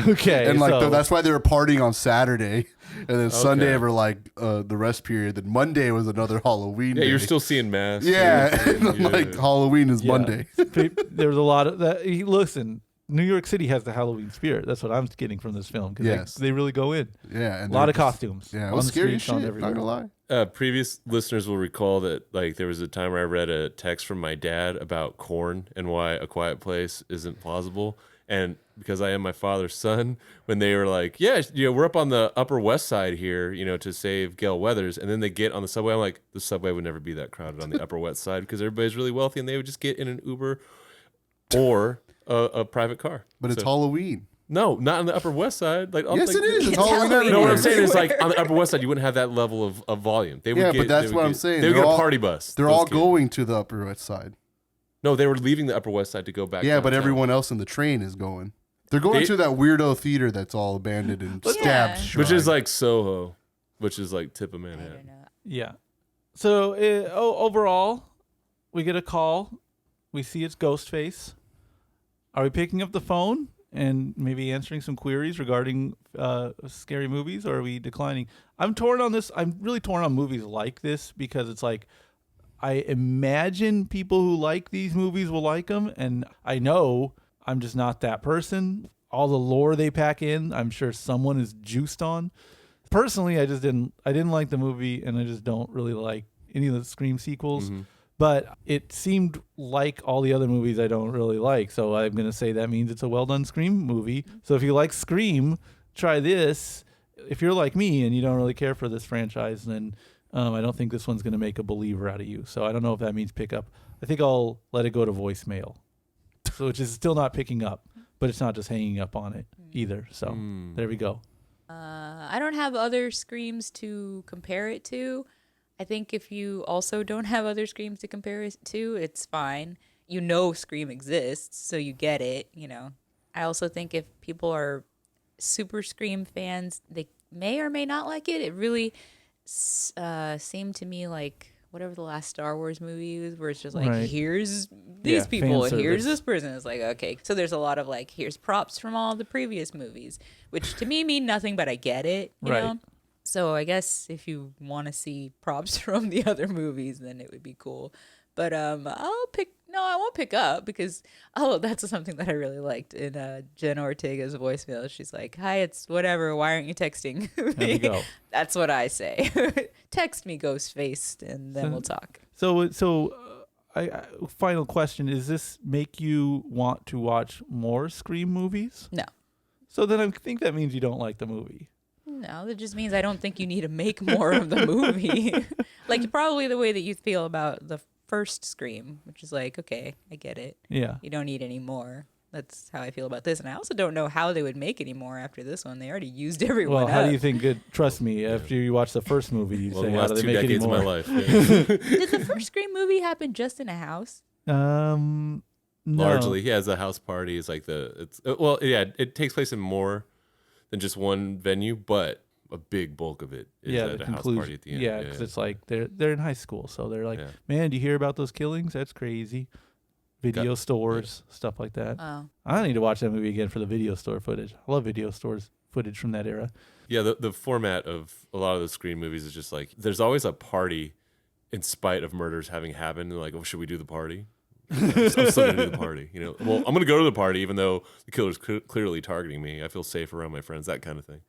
okay, And like so, that's why they were partying on Saturday. And then Sunday Okay. were like the rest period. Then Monday was another Halloween Yeah, day. you're still seeing masks. Yeah, and I'm Yeah. like Halloween is yeah. Monday. There was a lot of that. Listen, New York City has the Halloween spirit. That's what I'm getting from this film. 'Cause Yes. they really go in. Yeah, and A lot they're of just- costumes. Yeah, it on was the scary as streets, on shit. everywhere. Not gonna lie. Previous listeners will recall that like there was a time where I read a text from my dad about corn and why A Quiet Place isn't plausible. And because I am my father's son, when they were like, yeah, we're up on the Upper West Side here, to save Gail Weathers. And then they get on the subway. I'm like, the subway would never be that crowded on the Upper West Side because everybody's really wealthy and they would just get in an Uber or a private car. But it's So- Halloween. No, not on the Upper West Side. Like, Yes, it is. It's It's Halloween. Halloween. No, what I'm everywhere. saying is like on the Upper West Side, you wouldn't have that level of volume. They would Yeah, get, but that's they would what I'm get- saying. They would They're get a all- party bus. They're those all kids. going to the Upper West Side. No, they were leaving the Upper West Side to go back. Yeah, but downtown. everyone else in the train is going. They're going They- to that weirdo theater that's all abandoned and Yeah. stabbed. which is shrine. like Soho, which is like tip of I don't Manhattan. know. Yeah. So overall, we get a call. We see it's Ghostface. Are we picking up the phone and maybe answering some queries regarding scary movies, or are we declining? I'm torn on this. I'm really torn on movies like this because it's like I imagine people who like these movies will like them, and I know I'm just not that person. All the lore they pack in, I'm sure someone is juiced on. Personally, I didn't like the movie, and I just don't really like any of the Scream sequels. Mm-hmm. But it seemed like all the other movies I don't really like, so I'm gonna say that means it's a well done Scream movie. So if you like Scream, try this. If you're like me and you don't really care for this franchise, then I don't think this one's gonna make a believer out of you. So I don't know if that means pick up I think I'll let it go to voicemail. So which is still not picking up, but it's not just hanging up on it either. So there we go. I don't have other Screams to compare it to. I think if you also don't have other Screams to compare it to, it's fine. You know Scream exists, so you get it, you know. I also think if people are super Scream fans, they may or may not like it. It really seemed to me like whatever the last Star Wars movie was, where it's just like, Right. here's these people, fan here's service. this person. It's like, okay. So there's a lot of like, here's props from all the previous movies, which to me mean nothing, but I get it, you Right. know? So I guess if you want to see props from the other movies, then it would be cool. But I won't pick up because, that's something that I really liked in Jen Ortega's voicemail. She's like, hi, it's whatever. Why aren't you texting me? There we go. That's what I say. Text me, Ghostface, and then we'll talk. So, final question: does this make you want to watch more Scream movies? No. So then I think that means you don't like the movie. No, that just means I don't think you need to make more of the movie. Like probably the way that you feel about the first Scream, which is like, okay, I get it. Yeah. You don't need any more. That's how I feel about this. And I also don't know how they would make any more after this one. They already used everyone Well, how up. do you think? Trust me, after you watch the first movie, you Well, say, the how last do they 2 make any decades of more? my life. Yeah. Did the first Scream movie happen just in a house? No. Largely, he has a house party. It's like it takes place in more than just one venue, but a big bulk of it is Yeah, at the a house conclusion. party at the end. Yeah, because it's like they're in high school, so they're like, Yeah. man, do you hear about those killings? That's crazy. Video stores, stuff like that. Oh. I need to watch that movie again for the video store footage. I love video stores footage from that era. Yeah, the format of a lot of the Scream movies is just like there's always a party in spite of murders having happened. And like, oh, should we do the party? I'm still gonna do the party. You know, well, I'm gonna go to the party even though the killer's clearly targeting me. I feel safe around my friends, that kind of thing.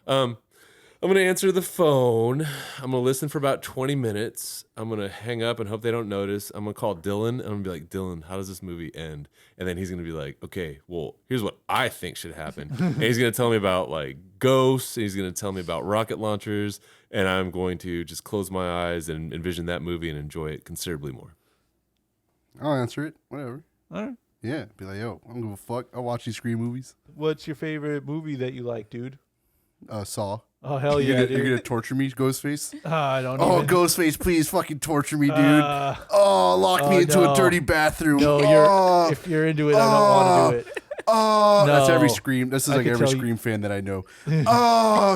I'm going to answer the phone. I'm going to listen for about 20 minutes. I'm going to hang up and hope they don't notice. I'm going to call Dylan. And I'm going to be like, Dylan, how does this movie end? And then he's going to be like, okay, well, here's what I think should happen. And he's going to tell me about like ghosts. He's going to tell me about rocket launchers. And I'm going to just close my eyes and envision that movie and enjoy it considerably more. I'll answer it. Whatever. All right. Yeah. Be like, yo, I don't give a fuck. I watch these Scream movies. What's your favorite movie that you like, dude? Saw. Oh, hell yeah, You're dude. gonna torture me, Ghostface? I don't Oh, even. Ghostface, please fucking torture me, dude. Lock me into no. a dirty bathroom. No, if you're into it, I don't want to do it. That's every No. Scream. This is I like could every tell you- Scream fan that I know.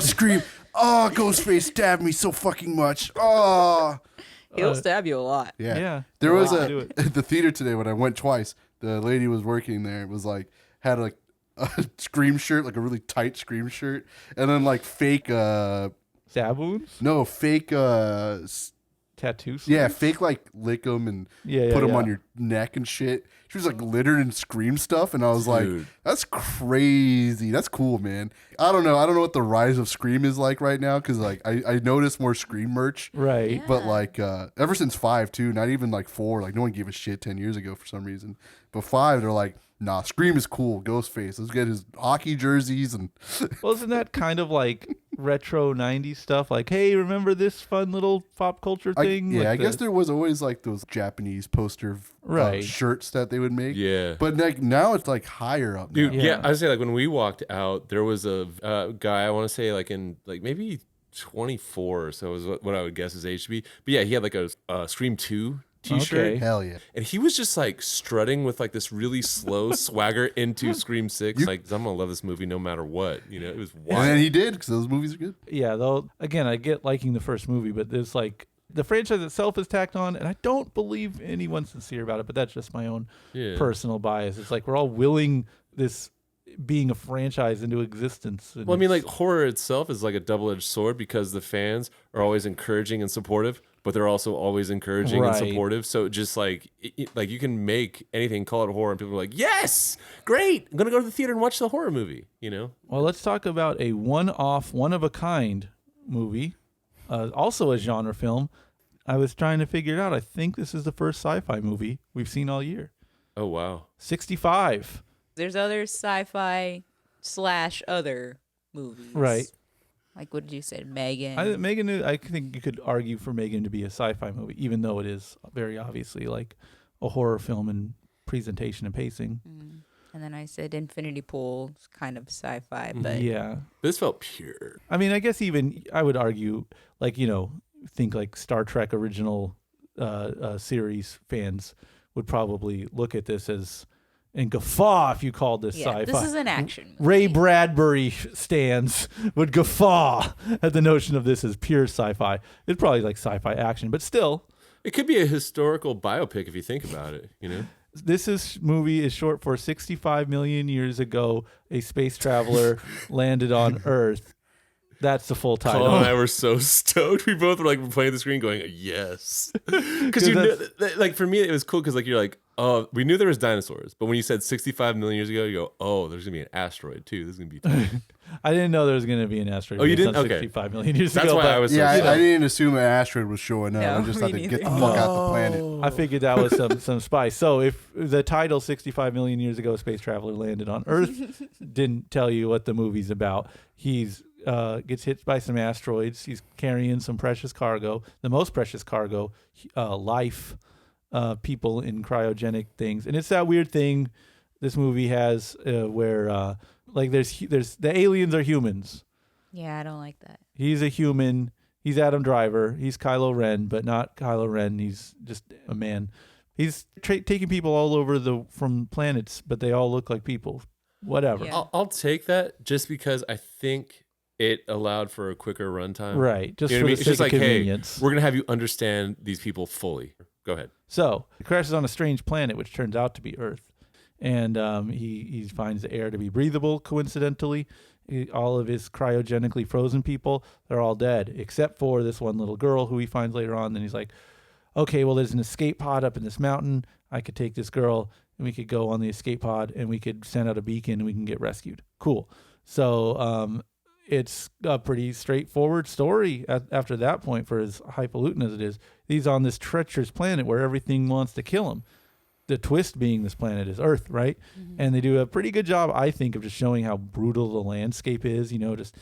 Scream. Ghostface stabbed me so fucking much. He'll stab you a lot. Yeah. Yeah. There was I'll do it. at the theater today when I went twice. The lady was working there. It was like had like a Scream shirt, like a really tight Scream shirt, and then like fake Stab wounds? fake Tattoos? yeah, fake like lick them and Yeah, put them yeah. on your neck and shit. She was like littered in Scream stuff, and I was like, Dude. "That's crazy. That's cool, man." I don't know what the rise of Scream is like right now because like I noticed more Scream merch, Right. but like ever since 5 too, not even like 4. Like no one gave a shit 10 years ago for some reason, but 5 they're like, "Nah, Scream is cool. Ghostface. Let's get his hockey jerseys and." Well, isn't that kind of like retro 90s stuff? Like, hey, remember this fun little pop culture thing? Yeah, Like I guess the- there was always like those Japanese poster Right. shirts that they would make. Yeah. But like now it's like higher up. Dude, now. yeah. I would say like when we walked out, there was a guy, I want to say like in like maybe 24 or so is what I would guess his age to be. But yeah, he had like a Scream 2 t-shirt. Okay. Hell yeah. And he was just like strutting with like this really slow swagger into Scream 6. Like, I'm going to love this movie no matter what. You know, it was And wild. then he did because those movies are good. Yeah, though, again, I get liking the first movie, but there's like the franchise itself is tacked on, and I don't believe anyone's sincere about it, but that's just my own Yeah. personal bias. It's like we're all willing this being a franchise into existence. And Well, I mean, like it's- horror itself is like a double-edged sword because the fans are always encouraging and supportive, but they're also always encouraging Right. and supportive. So just like like you can make anything, call it horror, and people are like, "Yes, great! I'm gonna go to the theater and watch the horror movie." You know? well, let's talk about a one-off, one-of-a-kind movie, also a genre film. I was trying to figure it out. I think this is the first sci-fi movie we've seen all year. Oh wow. 65. There's other sci-fi / other movies. Right. Like, what did you say? Megan. I think you could argue for Megan to be a sci-fi movie, even though it is very obviously like a horror film in presentation and pacing. And then I said Infinity Pool is kind of sci-fi, but Yeah. This felt pure. I mean, I guess even I would argue, like, think like Star Trek original series fans would probably look at this as and guffaw if you called this yeah, sci-fi. this is an action movie. Ray Bradbury stands would guffaw at the notion of this as pure sci-fi. It's probably like sci-fi action, but still. It could be a historical biopic if you think about it, This movie is short for 65 million years ago, a space traveler landed on Earth. That's the full title. Colin and I were so stoked. We both were like playing the screen going, yes. Because like for me, it was cool because like you're like, oh, we knew there was dinosaurs. But when you said 65 million years ago, you go, oh, there's going to be an asteroid too. This is going to be tough. I didn't know there was going to be an asteroid. Oh, you based didn't? on Okay. 65 million years That's ago. why I was so Yeah, stoked. I didn't assume an asteroid was showing up. No, I just thought me to get the neither. fuck out the planet. I figured that was some spice. So if the title 65 million years ago, a space traveler landed on Earth didn't tell you what the movie's about. He's gets hit by some asteroids. He's carrying some precious cargo, the most precious cargo, life, people in cryogenic things. And it's that weird thing this movie has where like there's the aliens are humans. Yeah, I don't like that. He's a human. He's Adam Driver. He's Kylo Ren, but not Kylo Ren. He's just a man. He's taking people all over from planets, but they all look like people. Whatever. Yeah. I'll take that just because I think it allowed for a quicker runtime. Right. Just You know for what I mean? the It's sake just of like, convenience. hey, we're going to have you understand these people fully. Go ahead. So he crashes on a strange planet, which turns out to be Earth. And he finds the air to be breathable, coincidentally. All of his cryogenically frozen people, they're all dead, except for this one little girl who he finds later on. Then he's like, okay, well, there's an escape pod up in this mountain. I could take this girl, and we could go on the escape pod, and we could send out a beacon, and we can get rescued. Cool. So it's a pretty straightforward story after that point for as highfalutin as it is. He's on this treacherous planet where everything wants to kill him. The twist being this planet is Earth, right? Mm-hmm. And they do a pretty good job, I think, of just showing how brutal the landscape is. Just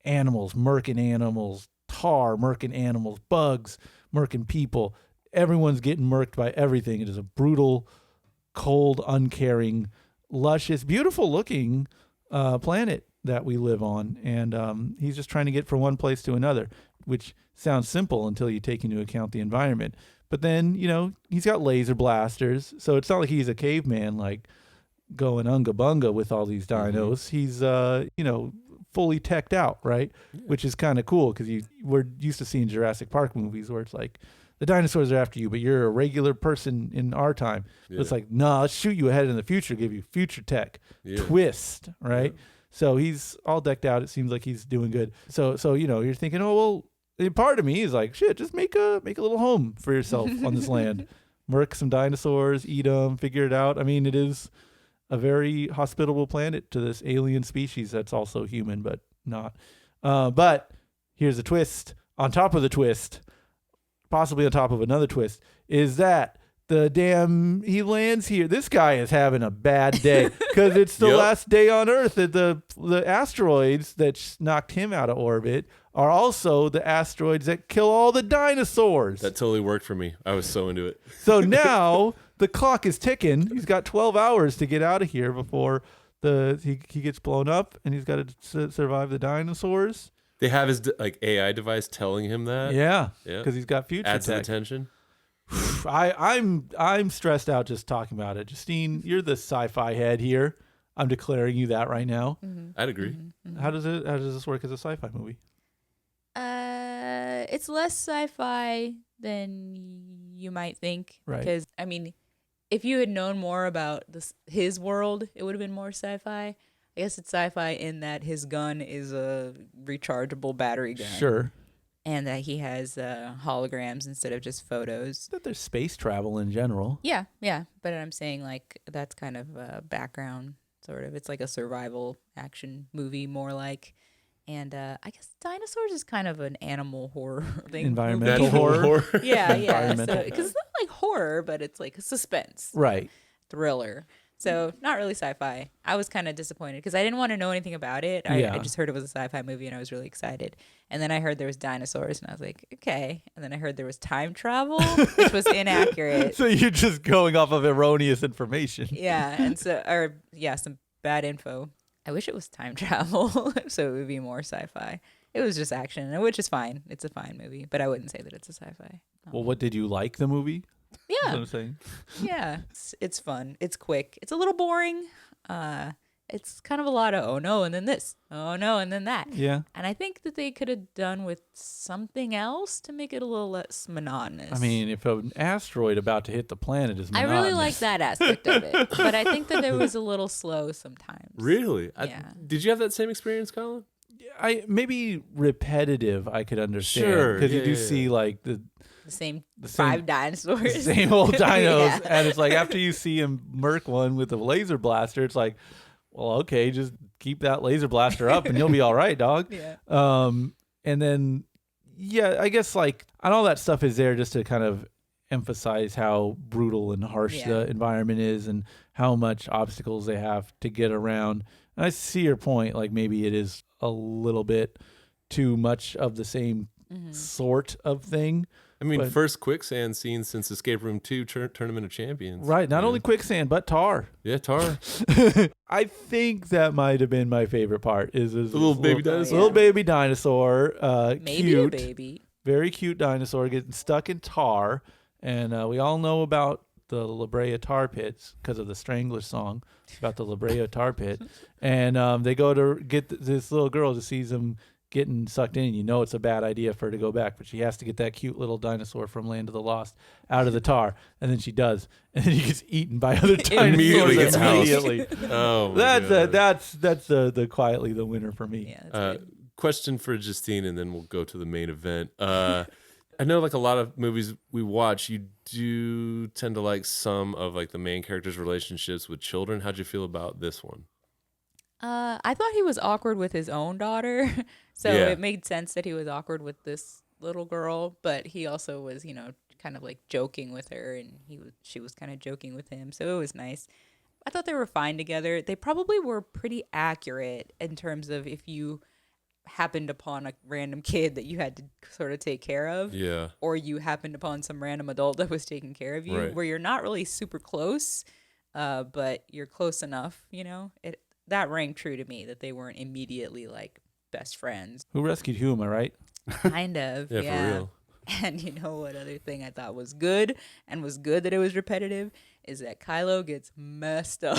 animals, murking animals, tar, murking animals, bugs, murking people. Everyone's getting murked by everything. It is a brutal, cold, uncaring, luscious, beautiful-looking planet that we live on. And he's just trying to get from one place to another, which sounds simple until you take into account the environment. But then, he's got laser blasters, so it's not like he's a caveman, like going unga bunga with all these dinos. Mm-hmm. He's, fully teched out, right? Yeah. Which is kind of cool because we're used to seeing Jurassic Park movies where it's like the dinosaurs are after you, but you're a regular person in our time. Yeah. It's like, nah, let's shoot you ahead in the future, give you future tech. Yeah. Twist, right? Yeah. So he's all decked out. It seems like he's doing good. So you're thinking, oh, well, part of me is like, shit, just make a little home for yourself on this land. Murk some dinosaurs, eat them, figure it out. I mean, it is a very hospitable planet to this alien species that's also human, but not. But here's a twist. On top of the twist, possibly on top of another twist, is that he lands here. This guy is having a bad day because it's the last day on Earth. The asteroids that knocked him out of orbit are also the asteroids that kill all the dinosaurs. That totally worked for me. I was so into it. So now the clock is ticking. He's got 12 hours to get out of here before he gets blown up, and he's got to survive the dinosaurs. They have his AI device telling him that. Yeah, because he's got future adds tech. the tension. I'm stressed out just talking about it. Justine, you're the sci-fi head here. I'm declaring you that right now. Mm-hmm. I'd agree. Mm-hmm. How does this work as a sci-fi movie? It's less sci-fi than you might think. Right. Because, I mean, if you had known more about his world, it would have been more sci-fi. I guess it's sci-fi in that his gun is a rechargeable battery gun. Sure. And that he has holograms instead of just photos. That there's space travel in general. Yeah. But I'm saying, that's kind of a background, sort of. It's like a survival action movie, more like. And I guess dinosaurs is kind of an animal horror thing. Environmental horror. Yeah. So, because it's not like horror, but it's like a suspense. Right. Thriller. So not really sci-fi. I was kind of disappointed because I didn't want to know anything about it. I just heard it was a sci-fi movie and I was really excited. And then I heard there was dinosaurs and I was like, okay. And then I heard there was time travel, which was inaccurate. So you're just going off of erroneous information. Yeah, and some bad info. I wish it was time travel, so it would be more sci-fi. It was just action, which is fine. It's a fine movie, but I wouldn't say that it's a sci-fi. Well, what did you like the movie? Yeah, That's what I'm saying. yeah, it's fun. It's quick. It's a little boring. It's kind of a lot of oh no and then this, oh no and then that. Yeah. And I think that they could have done with something else to make it a little less monotonous. I mean, if an asteroid about to hit the planet is monotonous. I really like that aspect of it, but I think that it was a little slow sometimes. Really? Yeah. Did you have that same experience, Colin? I maybe repetitive I could understand. Sure, Because you yeah, do yeah, see like the The same- five dinosaurs. same old dinos. Yeah. And it's like after you see him murk one with a laser blaster, it's like, well, okay, just keep that laser blaster up and you'll be all right, dog. Yeah. And then, yeah, I guess like, and all that stuff is there just to kind of emphasize how brutal and harsh the environment is and how much obstacles they have to get around. And I see your point. Like maybe it is a little bit too much of the same sort of thing. I mean, But- first quicksand scene since Escape Room 2 Tournament of Champions. Right. Not only quicksand, but tar. Yeah, tar. I think that might have been my favorite part. Is this little baby dinosaur? Little baby dinosaur. Maybe cute, a baby. very cute dinosaur getting stuck in tar, and we all know about the La Brea tar pits because of the Stranglers song about the La Brea tar pit, and they go to get this little girl to see them getting sucked in. You know it's a bad idea for her to go back, but she has to get that cute little dinosaur from Land of the Lost out of the tar, and then she does, and then he gets eaten by other dinosaurs Immediately gets housed. immediately. Oh, my God. That's the quietly the winner for me. Yeah, that's good. Question for Justine, and then we'll go to the main event. I know, like a lot of movies we watch, you do tend to like some of like the main characters' relationships with children. How'd you feel about this one? I thought he was awkward with his own daughter, so Yeah. it made sense that he was awkward with this little girl. But he also was, kind of like joking with her, and she was kind of joking with him. So it was nice. I thought they were fine together. They probably were pretty accurate in terms of if you happened upon a random kid that you had to sort of take care of, Yeah. or you happened upon some random adult that was taking care of you, Right. where you're not really super close, but you're close enough. That rang true to me that they weren't immediately like best friends. Who rescued who? Am I right? Kind of. Yeah, Yeah. for real. And you know what other thing I thought was good, and was good that it was repetitive, is that Kylo gets messed up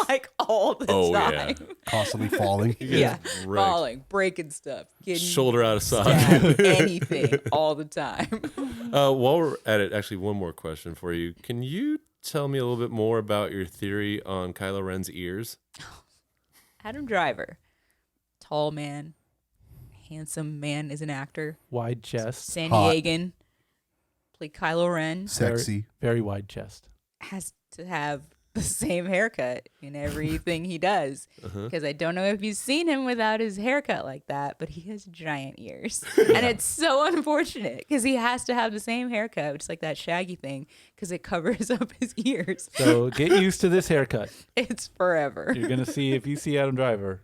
like all the Oh, yeah. time. Constantly falling. Yeah, wrecked. falling, breaking stuff, getting Shoulder out of socket. stabbed, anything, all the time. While we're at it, actually, one more question for you. Can you tell me a little bit more about your theory on Kylo Ren's ears? Adam Driver, tall man, handsome man, is an actor. Wide chest, San Hot. Diegan, played Kylo Ren, Sexy. very wide chest. has to have the same haircut in everything he does. Because I don't know if you've seen him without his haircut like that, but he has giant ears. And it's so unfortunate because he has to have the same haircut, which is like that shaggy thing, because it covers up his ears. So get used to this haircut. It's forever. You're gonna see if you see Adam Driver,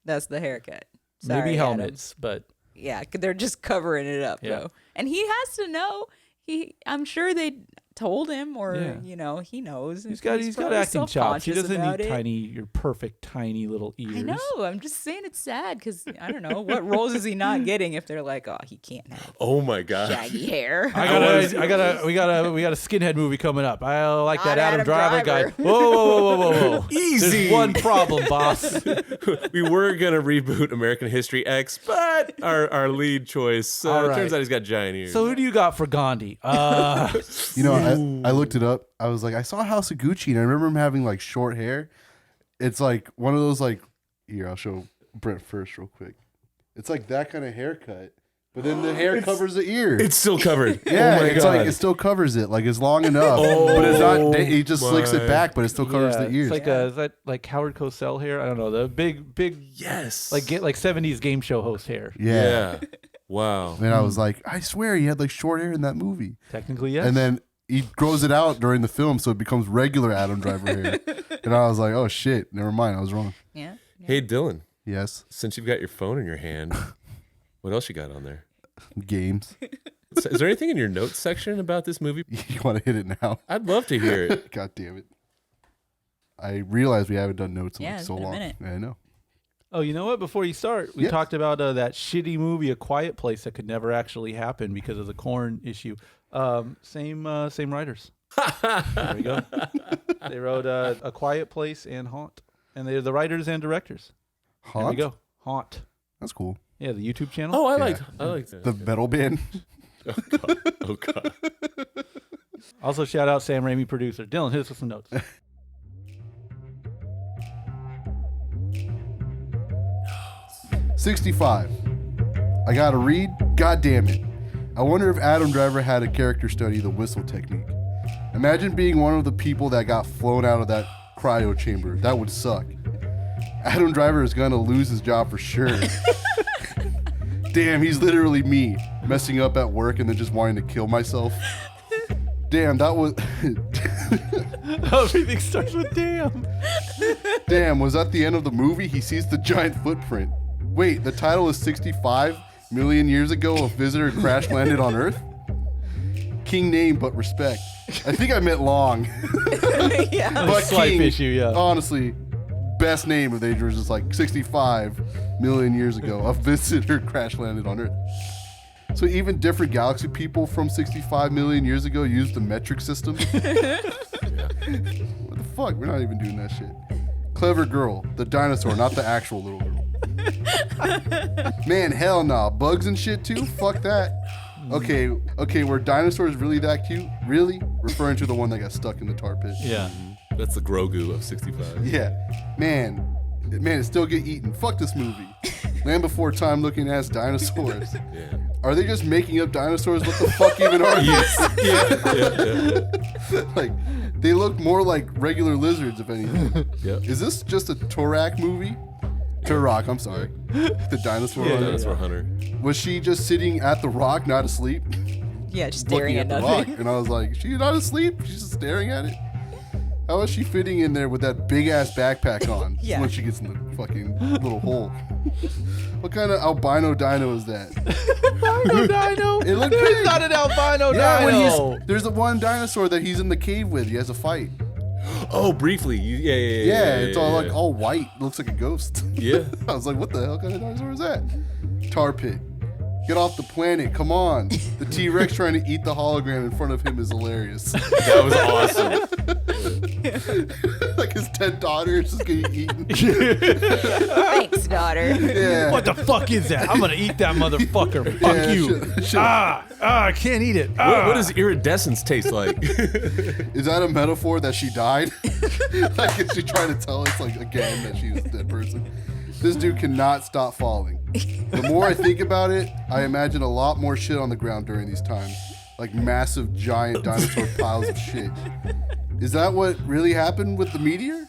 That's the haircut. Sorry, maybe Adam. helmets, but Yeah, 'cause they're just covering it up Yeah. though, and he has to know. I'm sure they told him, or Yeah. he knows. he's got probably acting chops. He self-conscious doesn't about need it. your perfect tiny little ears. I know. I'm just saying it's sad because I don't know what roles is he not getting if they're like, oh, he can't have Oh my gosh. shaggy hair. we got a skinhead movie coming up. I like that Not Adam Adam Driver guy. Driver. Whoa. Easy. There's one problem, boss. We were gonna reboot American History X, but our lead choice All right. turns out he's got giant ears. So who do you got for Gandhi? You know, I looked it up. I was like, I saw House of Gucci, and I remember him having like short hair. It's like one of those like, here, I'll show Brent first real quick. It's like that kind of haircut, but then the hair covers the ear. It's still covered. Yeah, oh my it's God. like it still covers it, like it's long enough, but it's not. He just slicks my- it back, but it still covers the ears. It's like is that like Howard Cosell hair? I don't know. The big yes. like 70s game show host hair. yeah. Wow. And I was like, I swear he had like short hair in that movie. Technically, yes. And then he grows it out during the film, so it becomes regular Adam Driver hair. And I was like, oh shit, never mind, I was wrong. Yeah. Hey, Dylan, Yes, since you've got your phone in your hand, what else you got on there? games. Is there anything in your notes section about this movie? You want to hit it now? I'd love to hear it. God damn it! I realize we haven't done notes in Yeah, like it's so been a long. minute. Yeah, I know. Oh, you know what? Before you start, we Yes. talked about that shitty movie, A Quiet Place, that could never actually happen because of the corn issue. Same writers. There we go. They wrote A Quiet Place and Haunt, and they're the writers and directors. There we Haunt? go. Haunt. That's cool. Yeah, the YouTube channel. Oh, I Yeah. like that. The metal band. Oh god. Also, shout out Sam Raimi, producer. Dylan, hit us with some notes. 65. I gotta read. God damn it. I wonder if Adam Driver had a character study the whistle technique. Imagine being one of the people that got flown out of that cryo chamber. That would suck. Adam Driver is gonna lose his job for sure. Damn, he's literally me, messing up at work and then just wanting to kill myself. Damn, that was. Everything starts with damn. Damn, was that the end of the movie? He sees the giant footprint. Wait, the title is 65 million years ago, a visitor crash landed on Earth? King name, but respect. I think I meant long. Yeah. But Slight King, issue, yeah. honestly, best name if they were just like 65 million years ago, a visitor crash landed on Earth. So even different galaxy people from 65 million years ago used the metric system? What the fuck? We're not even doing that shit. Clever girl, the dinosaur, not the actual little girl. Man, hell nah. Bugs and shit too? Fuck that. Okay, were dinosaurs really that cute? Really? Referring to the one that got stuck in the tar pit. Yeah. That's the Grogu of 65. Yeah. Man, it still get eaten. Fuck this movie. Land Before Time looking ass dinosaurs. Yeah. Are they just making up dinosaurs? What the fuck even are these? Yeah. Like, they look more like regular lizards, if anything. Yep. Is this just a Torak movie? Turok, I'm sorry. The dinosaur. Yeah, hunter. Dinosaur Hunter. Was she just sitting at the rock, not asleep? Yeah, just staring Looking at the rock. nothing. And I was like, she's not asleep? She's just staring at it? How is she fitting in there with that big ass backpack on? Yeah. When she gets in the fucking little hole. What kind of albino dino is that? Albino dino. It looked There's big. not an albino Yeah, when dino. there's the one dinosaur that he's in the cave with. He has a fight. Oh, briefly. Yeah, it's all like all white. Looks like a ghost. Yeah. I was like, what the hell kind of dinosaur is that? Tar pit. Get off the planet. Come on. The T-Rex trying to eat the hologram in front of him is hilarious. That was awesome. Like his 10 daughters just getting eaten. Thanks, daughter. Yeah. What the fuck is that? I'm gonna eat that motherfucker. Fuck Yeah, you. shit. I can't eat it. Ah. What does iridescence taste like? Is that a metaphor that she died? Like, is she trying to tell us, like, again, that she's a dead person? This dude cannot stop falling. The more I think about it, I imagine a lot more shit on the ground during these times. Like massive, giant dinosaur piles of shit. Is that what really happened with the meteor?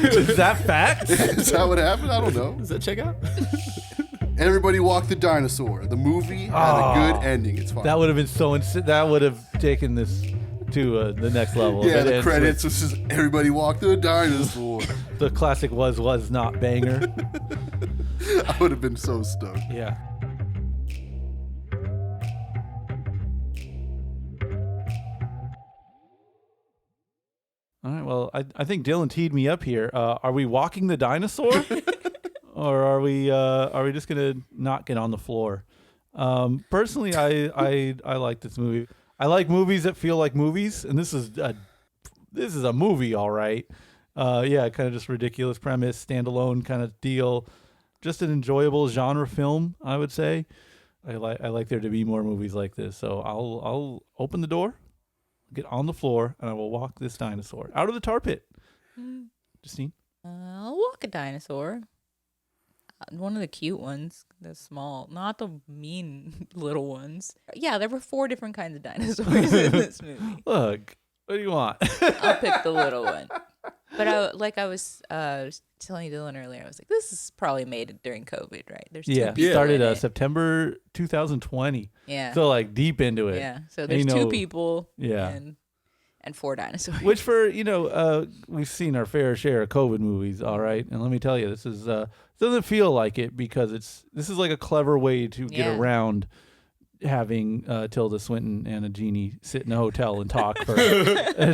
Is that fact? Is that what happened? I don't know. Does that check out? Everybody Walked the Dinosaur. The movie had a good ending. It's fine. That would have been so that would have taken this to the next level. yeah, If it the ends credits was just Everybody Walked the Dinosaur. with the classic was not banger. I would have been so stoked. Yeah. All right. Well, I think Dylan teed me up here. Are we walking the dinosaur, or are we just gonna not get on the floor? Personally, I like this movie. I like movies that feel like movies, and this is a movie, all right. Yeah, kind of just ridiculous premise, standalone kind of deal. Just an enjoyable genre film, I would say. I like there to be more movies like this. So I'll open the door, get on the floor, and I will walk this dinosaur out of the tar pit. Justine? I'll walk a dinosaur. One of the cute ones, the small, not the mean little ones. Yeah, there were 4 different kinds of dinosaurs in this movie. Look, what do you want? I'll pick the little one. But I was telling Dylan earlier, I was like, this is probably made during COVID, right? There's two Yeah, people started in it. September 2020. Yeah. So like deep into it. Yeah. So there's two people. Yeah. And 4 dinosaurs. Which for we've seen our fair share of COVID movies, all right. And let me tell you, this is doesn't feel like it because this is like a clever way to get around having Tilda Swinton and a genie sit in a hotel and talk for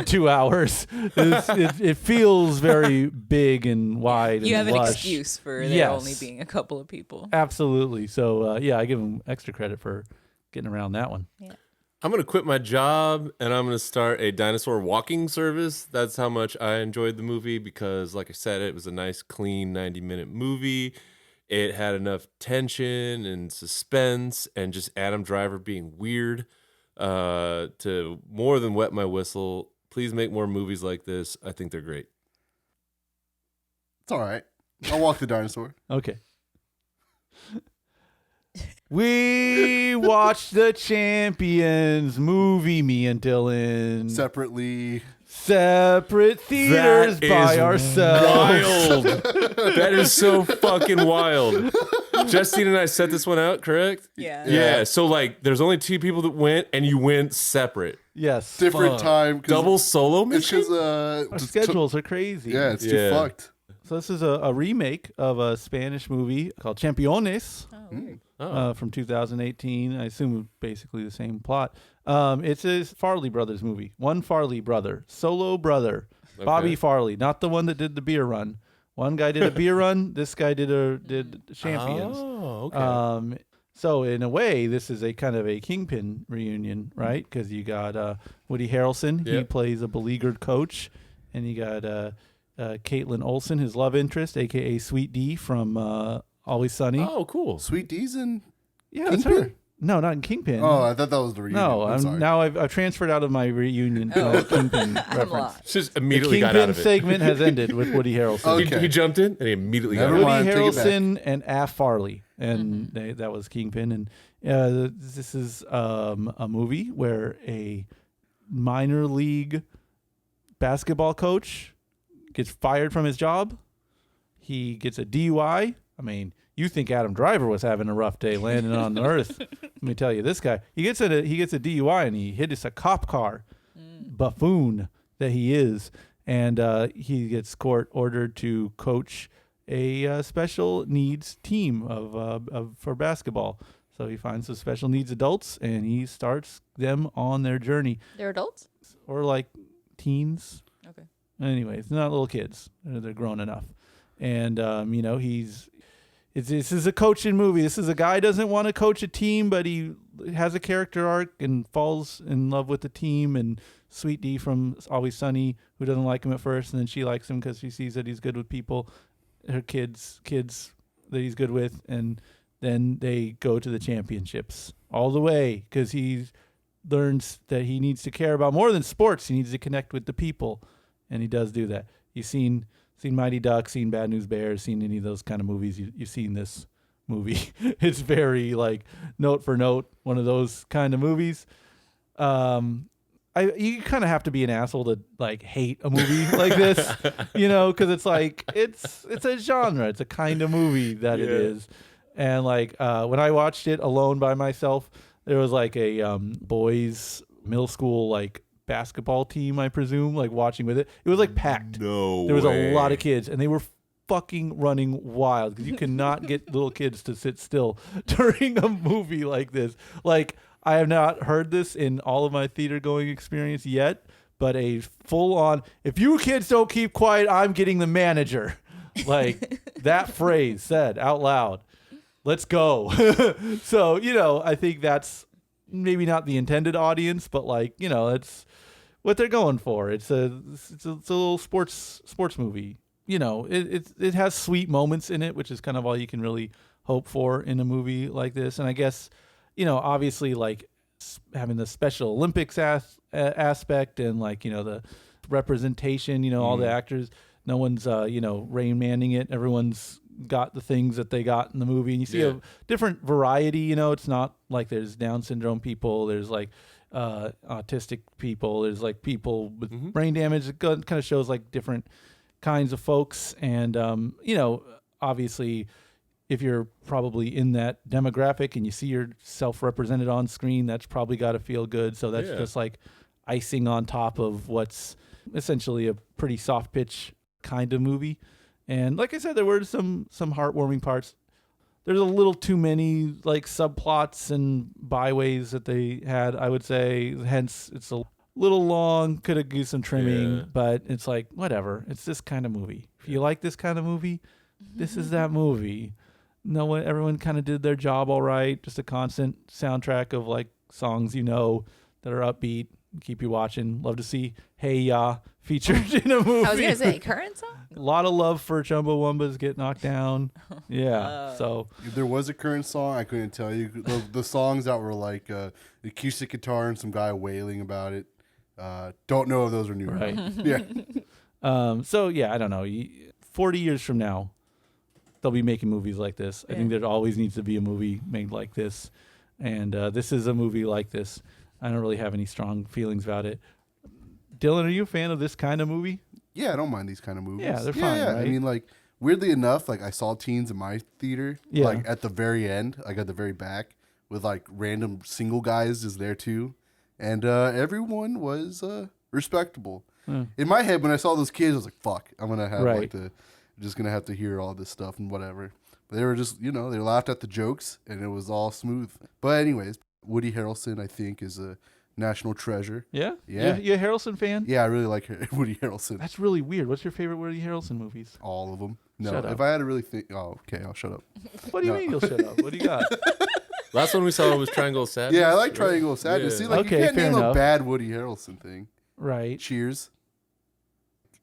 2 hours. It feels very big and wide. You and have an lush. excuse for there only being a couple of people. Absolutely. So I give them extra credit for getting around that one. Yeah. I'm going to quit my job and I'm going to start a dinosaur walking service. That's how much I enjoyed the movie because, like I said, it was a nice, clean 90-minute movie. It had enough tension and suspense and just Adam Driver being weird to more than wet my whistle. Please make more movies like this. I think they're great. It's all right. I'll walk the dinosaur. Okay. We watched the Champions movie, me and Dylan. Separate theaters by ourselves. Wild. That is so fucking wild. Justine and I set this one out, correct? Yeah. So like there's only 2 people that went and you went separate. Yes. Different time. Double solo It's mission? because Our schedules are crazy. yeah, it's too fucked. So this is a remake of a Spanish movie called Championes from 2018. I assume basically the same plot. It's a Farley Brothers movie. One Farley brother, solo brother, Bobby Farley, not the one that did the beer run. One guy did a beer run. This guy did Champions. Oh, okay. So in a way, this is a kind of a Kingpin reunion, right? Because you got Woody Harrelson. He plays a beleaguered coach, and you got Caitlin Olsen, his love interest, aka Sweet D from Always Sunny. Oh, cool. Sweet D's and That's Kingpin? her. No, not in Kingpin. Oh, I thought that was the reunion. No, I'm sorry. now I've transferred out of my reunion Kingpin reference. Just The immediately got out Kingpin of it. segment has ended with Woody Harrelson. Okay. He jumped in and he immediately got Never out of it. mind. Woody take it back. Harrelson and Af Farley, and that was Kingpin. And this is a movie where a minor league basketball coach gets fired from his job. He gets a DUI. I mean, you think Adam Driver was having a rough day landing on the earth. Let me tell you, this guy, he gets a DUI and he hits a cop car, buffoon that he is. And he gets court ordered to coach a special needs team for basketball. So he finds the special needs adults and he starts them on their journey. They're adults? Or like teens. Okay. Anyways, not little kids. They're grown enough. And, this is a coaching movie. This is a guy doesn't want to coach a team, but he has a character arc and falls in love with the team. And Sweet D from Always Sunny, who doesn't like him at first, and then she likes him because she sees that he's good with people, her kids that he's good with. And then they go to the championships all the way because he learns that he needs to care about more than sports. He needs to connect with the people, and he does do that. You've seen Mighty Ducks, seen Bad News Bears, seen any of those kind of movies, you've seen this movie. It's very like note for note, one of those kind of movies. You kind of have to be an asshole to like hate a movie like this, because it's like it's a genre, it's a kind of movie that it is. And like when I watched it alone by myself, there was like a boys middle school like basketball team, I presume, like watching with it. It was like packed. No There was way. a lot of kids and they were fucking running wild because you cannot get little kids to sit still during a movie like this. Like, I have not heard this in all of my theater going experience yet, but a full on, if you kids don't keep quiet, I'm getting the manager. Like that phrase said out loud. Let's go. So, I think that's maybe not the intended audience, but like, it's what they're going for. It's a little sports movie. It has sweet moments in it, which is kind of all you can really hope for in a movie like this. And I guess, obviously like having the Special Olympics aspect and like, the representation, all the actors, no one's, Rain Manning it. Everyone's got the things that they got in the movie, and you see a different variety. It's not like there's Down syndrome people, there's like autistic people, there's like people with brain damage. It kind of shows like different kinds of folks. And, obviously, if you're probably in that demographic and you see yourself represented on screen, that's probably got to feel good. So that's just like icing on top of what's essentially a pretty soft pitch kind of movie. And like I said, there were some heartwarming parts. There's a little too many like subplots and byways that they had, I would say. Hence, it's a little long. Could have used some trimming, but it's like, whatever. It's this kind of movie. If you like this kind of movie, this is that movie. No one, everyone kind of did their job all right. Just a constant soundtrack of like songs that are upbeat, keep you watching. Love to see Hey Ya featured in a movie. I was gonna say current song. A lot of love for Chumbawambas get knocked down. Yeah, so If there was a current song, I couldn't tell you. The songs that were like acoustic guitar and some guy wailing about it. Don't know if those are new. right. Yeah. So yeah, I don't know. 40 years from now, they'll be making movies like this. I think there always needs to be a movie made like this, and this is a movie like this. I don't really have any strong feelings about it. Dylan, are you a fan of this kind of movie? Yeah, I don't mind these kind of movies. Yeah, they're fine, Yeah. right? I mean, like, weirdly enough, like I saw Teens in my theater, like at the very end, like at the very back, with like random single guys is there too, and everyone was respectable. In my head, when I saw those kids, I was like, "Fuck, I'm gonna have just gonna have to hear all this stuff and whatever." But they were just, they laughed at the jokes, and it was all smooth. But anyways, Woody Harrelson, I think, is a national treasure. Yeah? Yeah. You a Harrelson fan? Yeah, I really like Woody Harrelson. That's really weird. What's your favorite Woody Harrelson movies? All of them. No, Shut up. if I had to really think, okay, I'll shut up. What do you mean you'll shut up? What do you got? Last one we saw was Triangle of Sadness. Yeah, I like Triangle of Sadness. Yeah. See, like Okay, you can't fair name a enough. bad Woody Harrelson thing. Right. Cheers.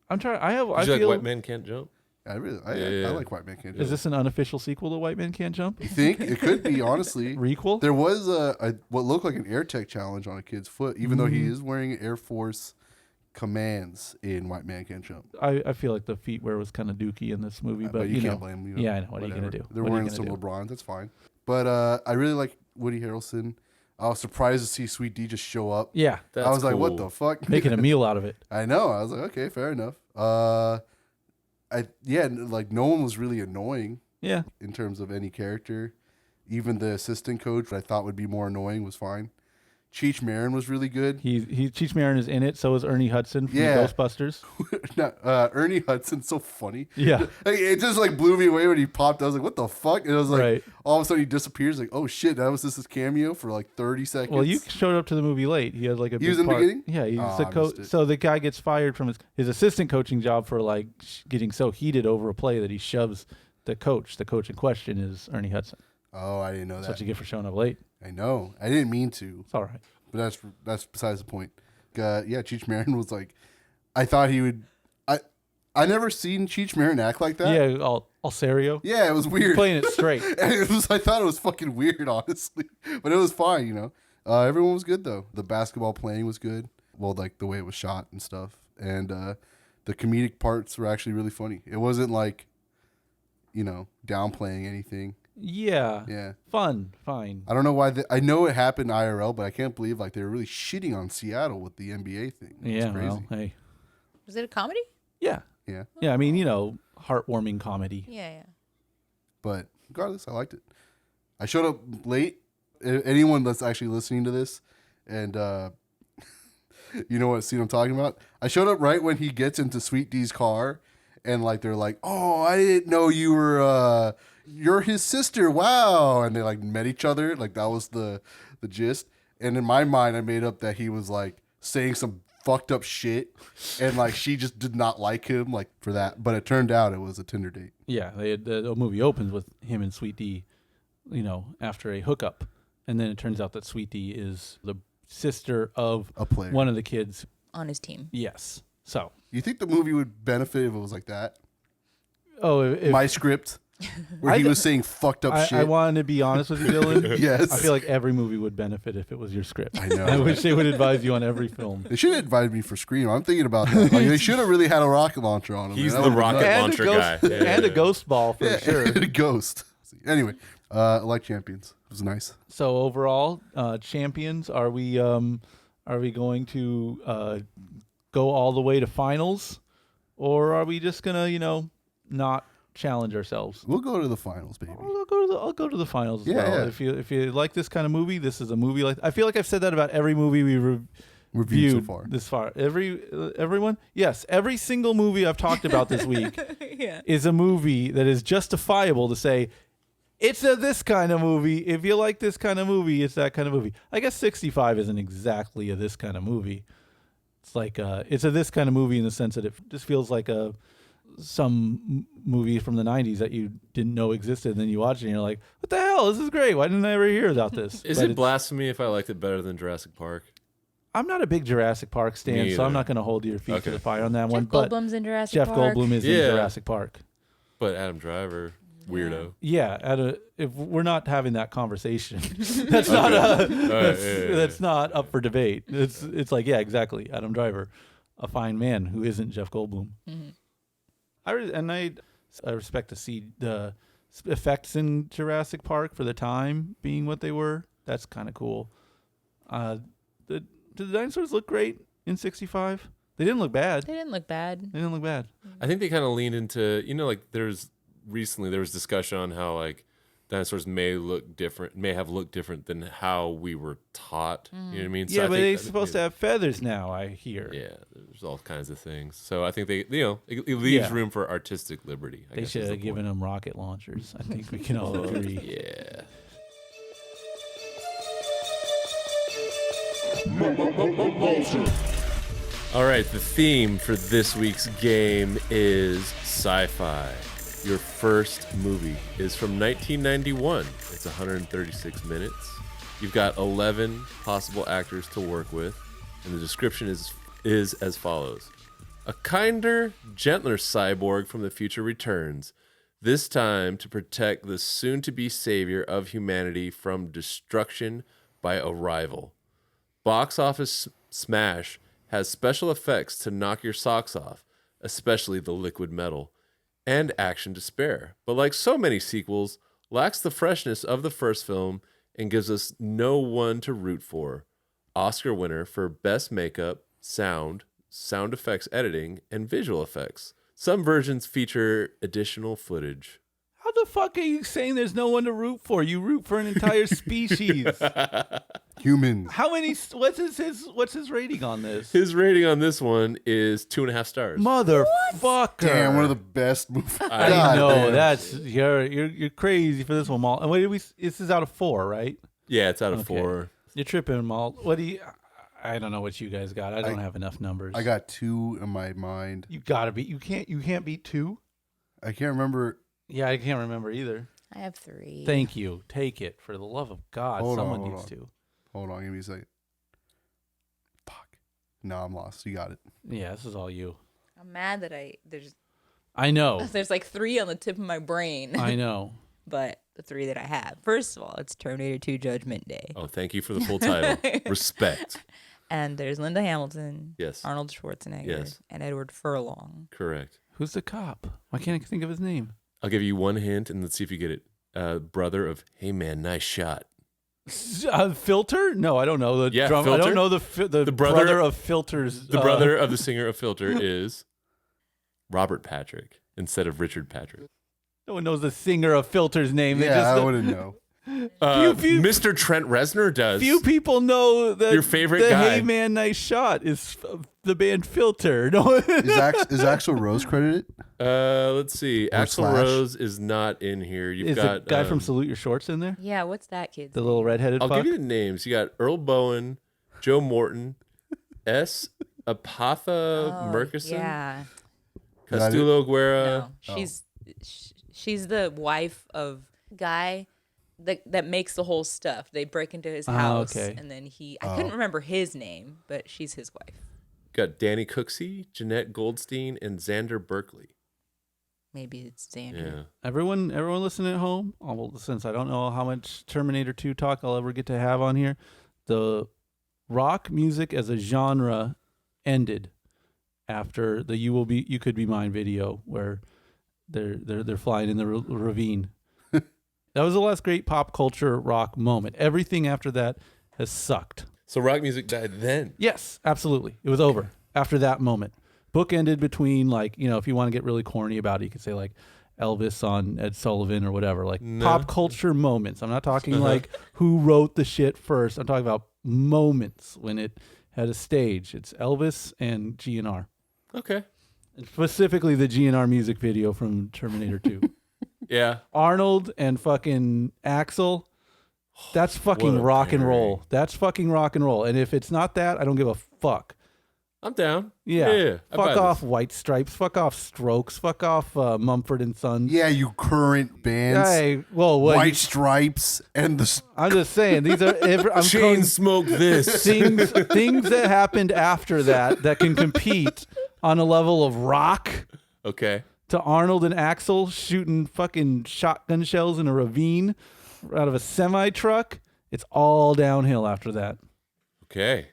I'm trying. I Did you feel. like White Man Can't Jump? I Yeah. like White Man Can't Is Jump. this an unofficial sequel to White Man Can't Jump? You think it could be? Honestly, Requel? there was a what looked like an air tech challenge on a kid's foot, even though he is wearing Air Force commands in White Man Can't Jump. I feel like the feet wear was kind of dookie in this movie, but you can't blame him. Yeah, I know. What are you gonna do? They're What are you wearing gonna some do? LeBrons. That's fine. But I really like Woody Harrelson. I was surprised to see Sweet D just show up. Yeah, That's I was like, what cool. the fuck? making a meal out of it. I know. I was like, okay, fair enough. Like no one was really annoying Yeah, in terms of any character. Even the assistant coach, I thought would be more annoying, was fine. Cheech Marin was really good. Cheech Marin is in it. So is Ernie Hudson from Yeah. Ghostbusters. Ernie Hudson's so funny. Yeah, Like, it just like blew me away when he popped. I was like, what the fuck? And it was like, Right. all of a sudden he disappears. Like, oh shit, that was just his cameo for like 30 seconds. well, you showed up to the movie late. He had like a big was in the part. beginning? Yeah, he's Oh, the I coach. missed it. So the guy gets fired from his assistant coaching job for like getting so heated over a play that he shoves the coach. The coach in question is Ernie Hudson. Oh, I didn't know That's that. what you get for showing up late. I know. I didn't mean to. It's all right. But that's besides the point. Cheech Marin was like, I thought he would. I never seen Cheech Marin act like that. Yeah, all serio. Yeah, it was weird. Playing it straight. And I thought it was fucking weird, honestly. But it was fine, Everyone was good though. The basketball playing was good. Well, like the way it was shot and stuff. And the comedic parts were actually really funny. It wasn't like, downplaying anything. Yeah. Yeah. Fun. Fine. I don't know why. I know it happened IRL, but I can't believe like they were really shitting on Seattle with the NBA thing. It's Yeah. crazy. Well, hey. Was it a comedy? Yeah. Yeah. Yeah. I mean, heartwarming comedy. Yeah. But regardless, I liked it. I showed up late. Anyone that's actually listening to this, and you know what scene I'm talking about? I showed up right when he gets into Sweet D's car, and like they're like, "Oh, I didn't know you were you're his sister. Wow!" And they like met each other. Like that was the gist. And in my mind, I made up that he was like saying some fucked up shit, and like she just did not like him like for that. But it turned out it was a Tinder date. Yeah. The movie opens with him and Sweet D, after a hookup. And then it turns out that Sweet D is the sister of A player. one of the kids. On his team. Yes. So, You think the movie would benefit if it was like that? if My script, where he was saying fucked up shit. I wanted to be honest with you, Dylan. Yes. I feel like every movie would benefit if it was your script. I know. I wish they would advise you on every film. They should have invited me for Scream. I'm thinking about that. Like, they should have really had a rocket launcher on him. He's man. the That would've been rocket nuts. launcher ghost, guy. Yeah, and a yeah. ghost ball for Yeah, sure. and a ghost. Anyway, I like Champions. It was nice. So overall, champions, are we going to go all the way to finals, or are we just gonna, not challenge ourselves? We'll go to the finals, baby. I'll go to the finals as well. Yeah. If you like this kind of movie, this is a movie like. I feel like I've said that about every movie we Reviewed so viewed far. this far. Everyone, yes, every single movie I've talked about this week is a movie that is justifiable to say it's this kind of movie. If you like this kind of movie, it's that kind of movie. I guess 65 isn't exactly a this kind of movie. It's like it's a this kind of movie in the sense that it just feels like some movie from the 90s that you didn't know existed, and then you watch it and you're like, what the hell? This is great. Why didn't I ever hear about this? Is it blasphemy if I liked it better than Jurassic Park? I'm not a big Jurassic Park stan, so I'm not going to hold your feet to the fire on that one. But Goldblum's in Jurassic Jeff Park. Goldblum is in Jurassic Park. But Adam Driver, weirdo. Yeah, if we're not having that conversation, that's not that's not up for debate. It's like, yeah, exactly. Adam Driver, a fine man who isn't Jeff Goldblum. I respect to see the effects in Jurassic Park for the time being what they were. That's kind of cool. Did the dinosaurs look great in 65? They didn't look bad. They didn't look bad. I think they kind of leaned into, like there was discussion on how like dinosaurs may have looked different than how we were taught. You know what I mean? Yeah, but they're supposed to have feathers now, I hear. Yeah, there's all kinds of things. So I think they, it leaves room for artistic liberty. They should have given them rocket launchers. I think we can all agree. Yeah. All right, the theme for this week's game is sci-fi. Your first movie is from 1991. It's 136 minutes. You've got 11 possible actors to work with, and the description is as follows. A kinder, gentler cyborg from the future returns, this time to protect the soon-to-be savior of humanity from destruction by a rival. Box office smash has special effects to knock your socks off, especially the liquid metal, and action to spare. But like so many sequels, lacks the freshness of the first film and gives us no one to root for. Oscar winner for best makeup, sound effects editing, and visual effects. Some versions feature additional footage. How the fuck are you saying there's no one to root for? You root for an entire species. Humans. How many? What's his rating on this? His rating on this one is 2.5 stars. Motherfucker! Damn, one of the best movies. I know that's you're crazy for this one, Mal. And what did we? This is out of 4, right? Yeah, it's out of 4. You're tripping, Mal. What do you? I don't know what you guys got. I don't have enough numbers. I got 2 in my mind. You gotta be. You can't beat 2. I can't remember. Yeah, I can't remember either. I have 3. Thank you. Take it for the love of God. Someone needs to. Hold on, give me a second. Fuck. No, I'm lost. You got it. Yeah, this is all you. I'm mad that I know. there's like 3 on the tip of my brain. I know. But the 3 that I have. First of all, it's Terminator 2 Judgment Day. Oh, thank you for the full title. Respect. And there's Linda Hamilton. Yes. Arnold Schwarzenegger. Yes. And Edward Furlong. Correct. Who's the cop? Why can't I think of his name? I'll give you one hint and let's see if you get it. Brother of, hey man, nice shot. Filter? No, I don't know. The drum. Filter? I don't know the brother of Filter's. The brother of the singer of Filter is Robert Patrick instead of Richard Patrick. No one knows the singer of Filter's name. I wouldn't know. Mr. Trent Reznor does. Few people know that your favorite guy. Hey Man, Nice Shot is the band Filter. No, is Axl Rose credited? Let's see. Axl Slash? Rose is not in here. You've is got the guy from Salute Your Shorts in there? Yeah, what's that kid? The little redheaded I'll fuck? give you the names. You got Earl Bowen, Joe Morton, S. Apatha Murkison, Yeah. Castulo Guerra. No, she's the wife of Guy that makes the whole stuff. They break into his house, and then I couldn't remember his name, but she's his wife. Got Danny Cooksey, Jeanette Goldstein, and Xander Berkeley. Maybe it's Xander. Yeah. Everyone listening at home, well, since I don't know how much Terminator 2 talk I'll ever get to have on here, the rock music as a genre ended after the "You Could Be Mine" video, where they're flying in the ravine. That was the last great pop culture rock moment. Everything after that has sucked. So rock music died then. Yes, absolutely. It was over after that moment. bookended between like, you know, if you want to get really corny about it, you could say like Elvis on Ed Sullivan or whatever, like pop culture moments. I'm not talking like who wrote the shit first. I'm talking about moments when it had a stage. It's Elvis and GNR. Okay. And specifically the GNR music video from Terminator 2. Yeah. Arnold and fucking Axel. That's fucking rock and roll. That's fucking rock and roll. And if it's not that, I don't give a fuck. I'm down. Yeah. I buy Fuck off this. White Stripes. Fuck off Strokes. Fuck off Mumford and Sons. Yeah, you current bands. Hey, well, what? White Stripes and the. I'm just saying these are. I'm Chain calling smoke this. things that happened after that can compete on a level of rock. Okay. To Arnold and Axel shooting fucking shotgun shells in a ravine out of a semi truck. It's all downhill after that. Okay.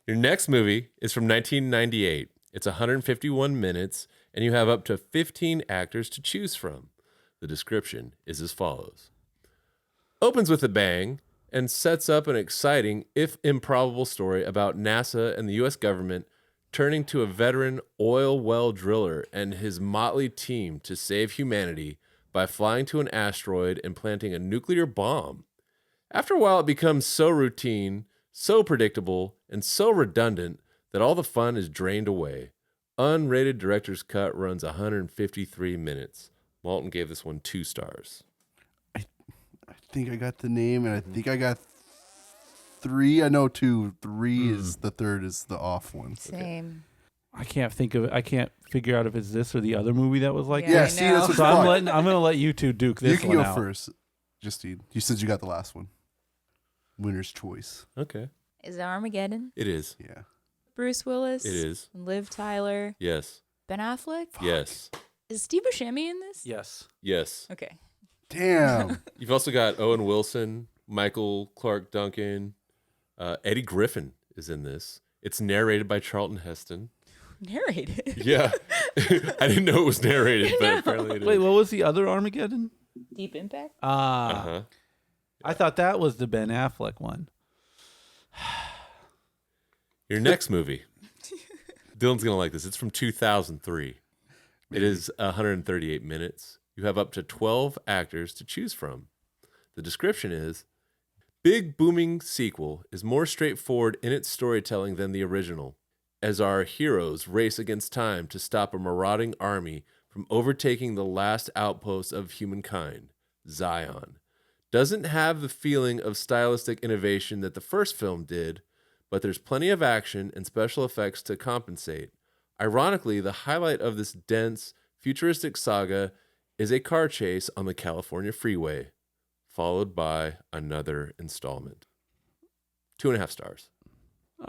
Your next movie is from 1998. It's 151 minutes, and you have up to 15 actors to choose from. The description is as follows. Opens with a bang and sets up an exciting, if improbable, story about NASA and the U.S. government turning to a veteran oil well driller and his motley team to save humanity by flying to an asteroid and planting a nuclear bomb. After a while, it becomes so routine, so predictable, and so redundant that all the fun is drained away. Unrated director's cut runs 153 minutes. Maltin gave this one 2 stars. I think I got the name, and I think I got 3. I know 2. 3 is the third is the off one. Same. I can't think of it. I can't figure out if it's this or the other movie that was like Yeah, Yeah, that. see, know. that's what's So I'm fun. going to let you two duke this You can one go out. first, Justine. You said you got the last one. Winner's choice. Okay. Is it Armageddon? It is. Yeah. Bruce Willis? It is. Liv Tyler? Yes. Ben Affleck? Yes. Is Steve Buscemi in this? Yes. Yes. Okay. Damn. You've also got Owen Wilson, Michael Clark Duncan, Eddie Griffin is in this. It's narrated by Charlton Heston. Narrated. Yeah. I didn't know it was narrated, but apparently it is. Wait, what was the other Armageddon? Deep Impact? Uh-huh. I thought that was the Ben Affleck one. Your next movie. Dylan's going to like this. It's from 2003. It is 138 minutes. You have up to 12 actors to choose from. The description is, big booming sequel is more straightforward in its storytelling than the original, as our heroes race against time to stop a marauding army from overtaking the last outpost of humankind, Zion. Doesn't have the feeling of stylistic innovation that the first film did, but there's plenty of action and special effects to compensate. Ironically, the highlight of this dense, futuristic saga is a car chase on the California freeway, followed by another installment. 2.5 stars.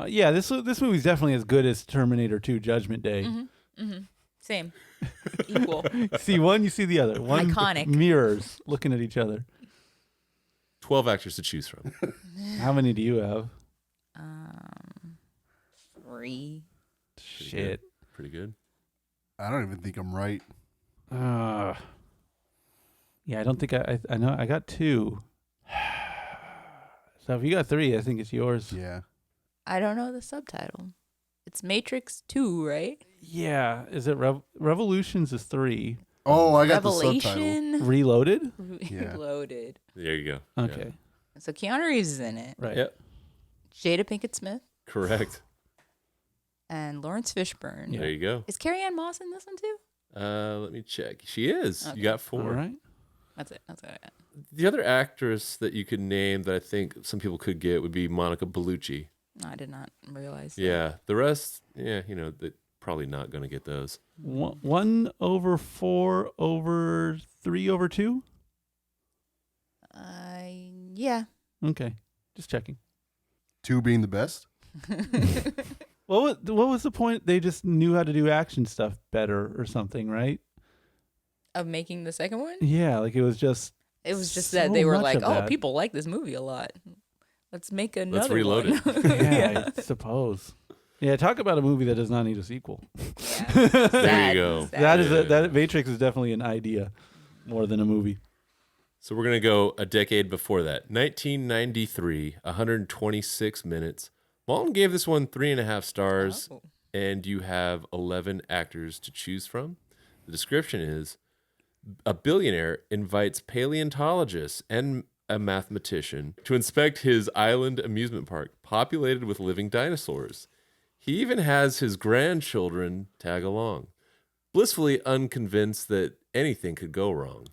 Yeah, this movie's definitely as good as Terminator 2 Judgment Day. Same. Equal. See one, you see the other. One Iconic. mirrors looking at each other. 12 actors to choose from. How many do you have? 3. Shit. Pretty good. I don't even think I'm right. Yeah, I don't think I know. I got 2. So if you got 3, I think it's yours. Yeah. I don't know the subtitle. It's Matrix 2, right? Yeah. Is it Revolutions is 3. Oh, I got the subtitle. Revelation. Reloaded? Yeah. Reloaded. There you go. Okay. So Keanu Reeves is in it. Right. Yep. Jada Pinkett Smith Correct. and Lawrence Fishburne. Yeah. There you go. Is Carrie Ann Moss in this one too? Let me check. She is. Okay. You got 4. All right. That's it. That's what I got. The other actress that you could name that I think some people could get would be Monica Bellucci. No, I did not realize. Yeah. The rest, they're probably not going to get those. 1/4/3/2. Yeah. Okay. Just checking. 2 being the best. What was the point? They just knew how to do action stuff better or something, right? Of making the second one? Yeah, like it was just. It was just So that they were much like, of oh, that. people like this movie a lot. Let's make another Let's reload one. Yeah, I suppose. Yeah, talk about a movie that does not need a sequel. Yeah. There you go. That is that Matrix is definitely an idea more than a movie. So we're going to go a decade before that. 1993, 126 minutes. Malton gave this one 3.5 stars. Oh. and you have 11 actors to choose from. The description is: a billionaire invites paleontologists and a mathematician to inspect his island amusement park, populated with living dinosaurs. He even has his grandchildren tag along, blissfully unconvinced that anything could go wrong.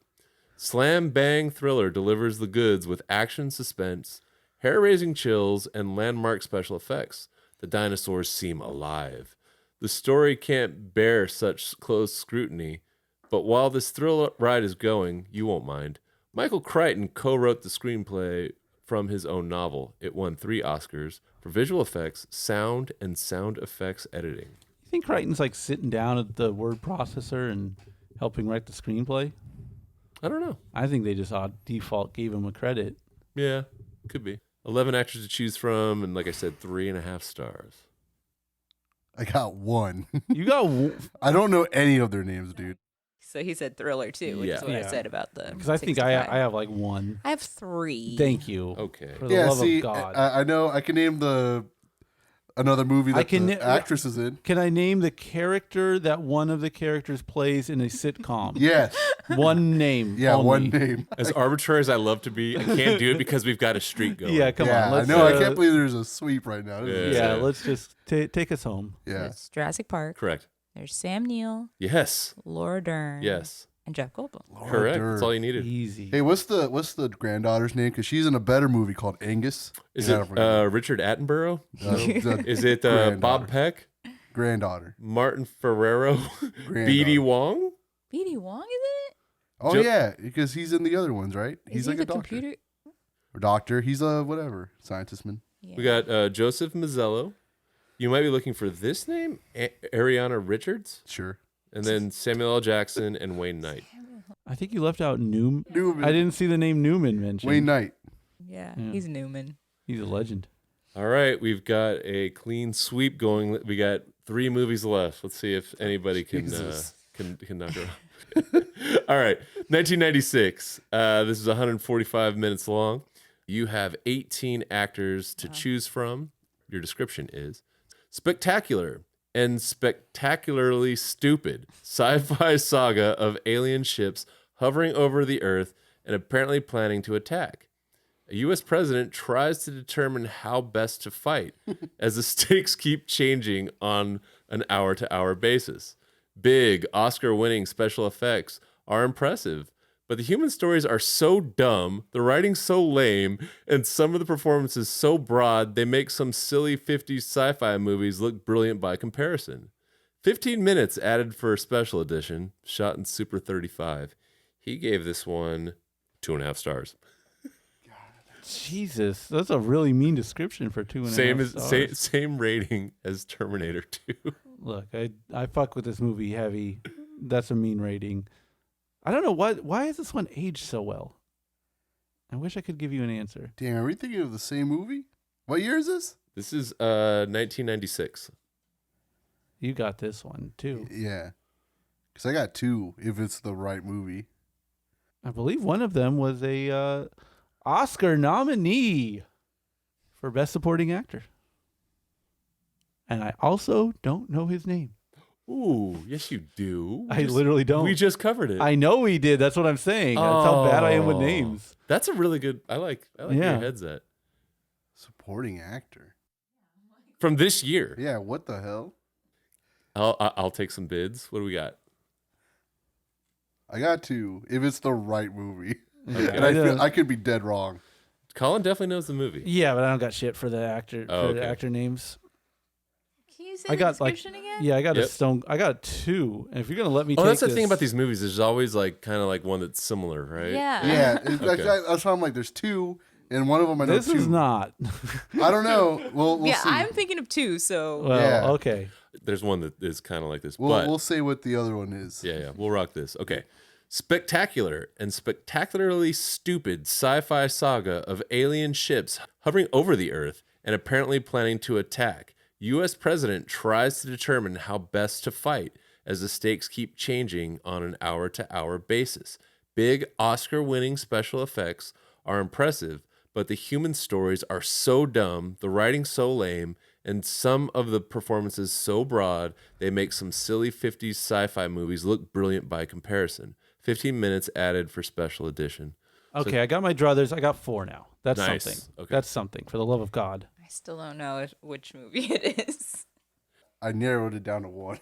Slam Bang Thriller delivers the goods with action, suspense, hair-raising chills, and landmark special effects. The dinosaurs seem alive. The story can't bear such close scrutiny, but while this thrill ride is going, you won't mind. Michael Crichton co-wrote the screenplay from his own novel. It won 3 Oscars for visual effects, sound, and sound effects editing. You think Crichton's like sitting down at the word processor and helping write the screenplay? I don't know. I think they just default gave him a credit. Yeah, could be. 11 actors to choose from, and like I said, 3.5 stars. I got 1. You got I don't know any of their names, dude. So he said thriller too, which is what I said about the. because I think 65. I have like 1. I have 3. Thank you. Okay. For the love of God. I know I can name another movie that the actress is in. Can I name the character that one of the characters plays in a sitcom? Yes. One name. Yeah, only. one name. As arbitrary as I love to be, I can't do it because we've got a streak going. Yeah, come Yeah, on. I Let's, know. I can't believe there's a sweep right now. Yeah, let's just take us home. Yeah. There's Jurassic Park. Correct. There's Sam Neill, Yes. Laura Dern, Yes. and Jeff Goldblum. Correct. Dern. That's all you needed. Easy. Hey, what's the granddaughter's name? Because she's in a better movie called Angus. Is Yeah, I it forgot. Richard Attenborough? The Is it granddaughter. Bob Peck? Granddaughter. Martin Ferrero? Granddaughter. B.D. Wong? B.D. Wong, is Oh Jo- yeah, because he's in the other ones, right? it? He's Is like he a the doctor. computer? Or doctor. He's a whatever scientist man. Yeah. We got Joseph Mazzello. You might be looking for this name, Ariana Richards, Sure. and then Samuel L. Jackson and Wayne Knight. I think you left out Newman. Newman. I didn't see the name Newman mentioned. Wayne Knight. Yeah, Yeah. he's Newman. He's a legend. All right, we've got a clean sweep going. We got 3 movies left. Let's see if anybody can Jesus. can knock it off. All right, 1996. This is 145 minutes long. You have 18 actors to choose from. Your description is spectacular and spectacularly stupid sci-fi saga of alien ships hovering over the Earth and apparently planning to attack. A U.S. president tries to determine how best to fight as the stakes keep changing on an hour-to-hour basis. Big, Oscar-winning special effects are impressive, but the human stories are so dumb, the writing so lame, and some of the performances so broad they make some silly 50s sci-fi movies look brilliant by comparison. 15 minutes added for a special edition, shot in Super 35. He gave this one 2.5 stars. Jesus, that's a really mean description for 2.5 stars. Same rating as Terminator 2. Look, I fuck with this movie heavy. That's a mean rating. I don't know why is this one aged so well? I wish I could give you an answer. Damn, are we thinking of the same movie? What year is this? This is 1996. You got this one too. Yeah. Because I got 2 if it's the right movie. I believe one of them was a Oscar nominee for Best Supporting Actor. And I also don't know his name. Ooh, yes you do. I literally don't. We just covered it. I know we did. That's what I'm saying. That's how bad I am with names. That's a really good. I like where your head's at. Supporting actor. From this year. Yeah, what the hell? I'll take some bids. What do we got? I got 2 if it's the right movie. Yeah, And I feel I could be dead wrong. Colin definitely knows the movie. yeah, but I don't got shit for the actor Oh, the okay. actor names. Can you say I the got like description again? yeah, I got Yep. a stone. I got 2. And if you're gonna let me, Oh, take that's the thing this- about these movies. There's always like kind of like one that's similar, right? Yeah. Yeah, Okay. that's why I'm like, there's 2, and one of them I know This 2. is not. I don't know. We'll yeah, see. I'm thinking of 2, so Well, Yeah. okay. There's one that is kind of like this, We'll, but we'll say what the other one is. yeah, we'll rock this. Okay. Spectacular and spectacularly stupid sci-fi saga of alien ships hovering over the Earth and apparently planning to attack. U.S. president tries to determine how best to fight as the stakes keep changing on an hour-to-hour basis. Big Oscar-winning special effects are impressive, but the human stories are so dumb, the writing so lame, and some of the performances so broad they make some silly 50s sci-fi movies look brilliant by comparison. 15 minutes added for special edition. Okay, I got my druthers. I got 4 now. That's Nice. something. Okay. That's something, for the love of God. I still don't know which movie it is. I narrowed it down to 1.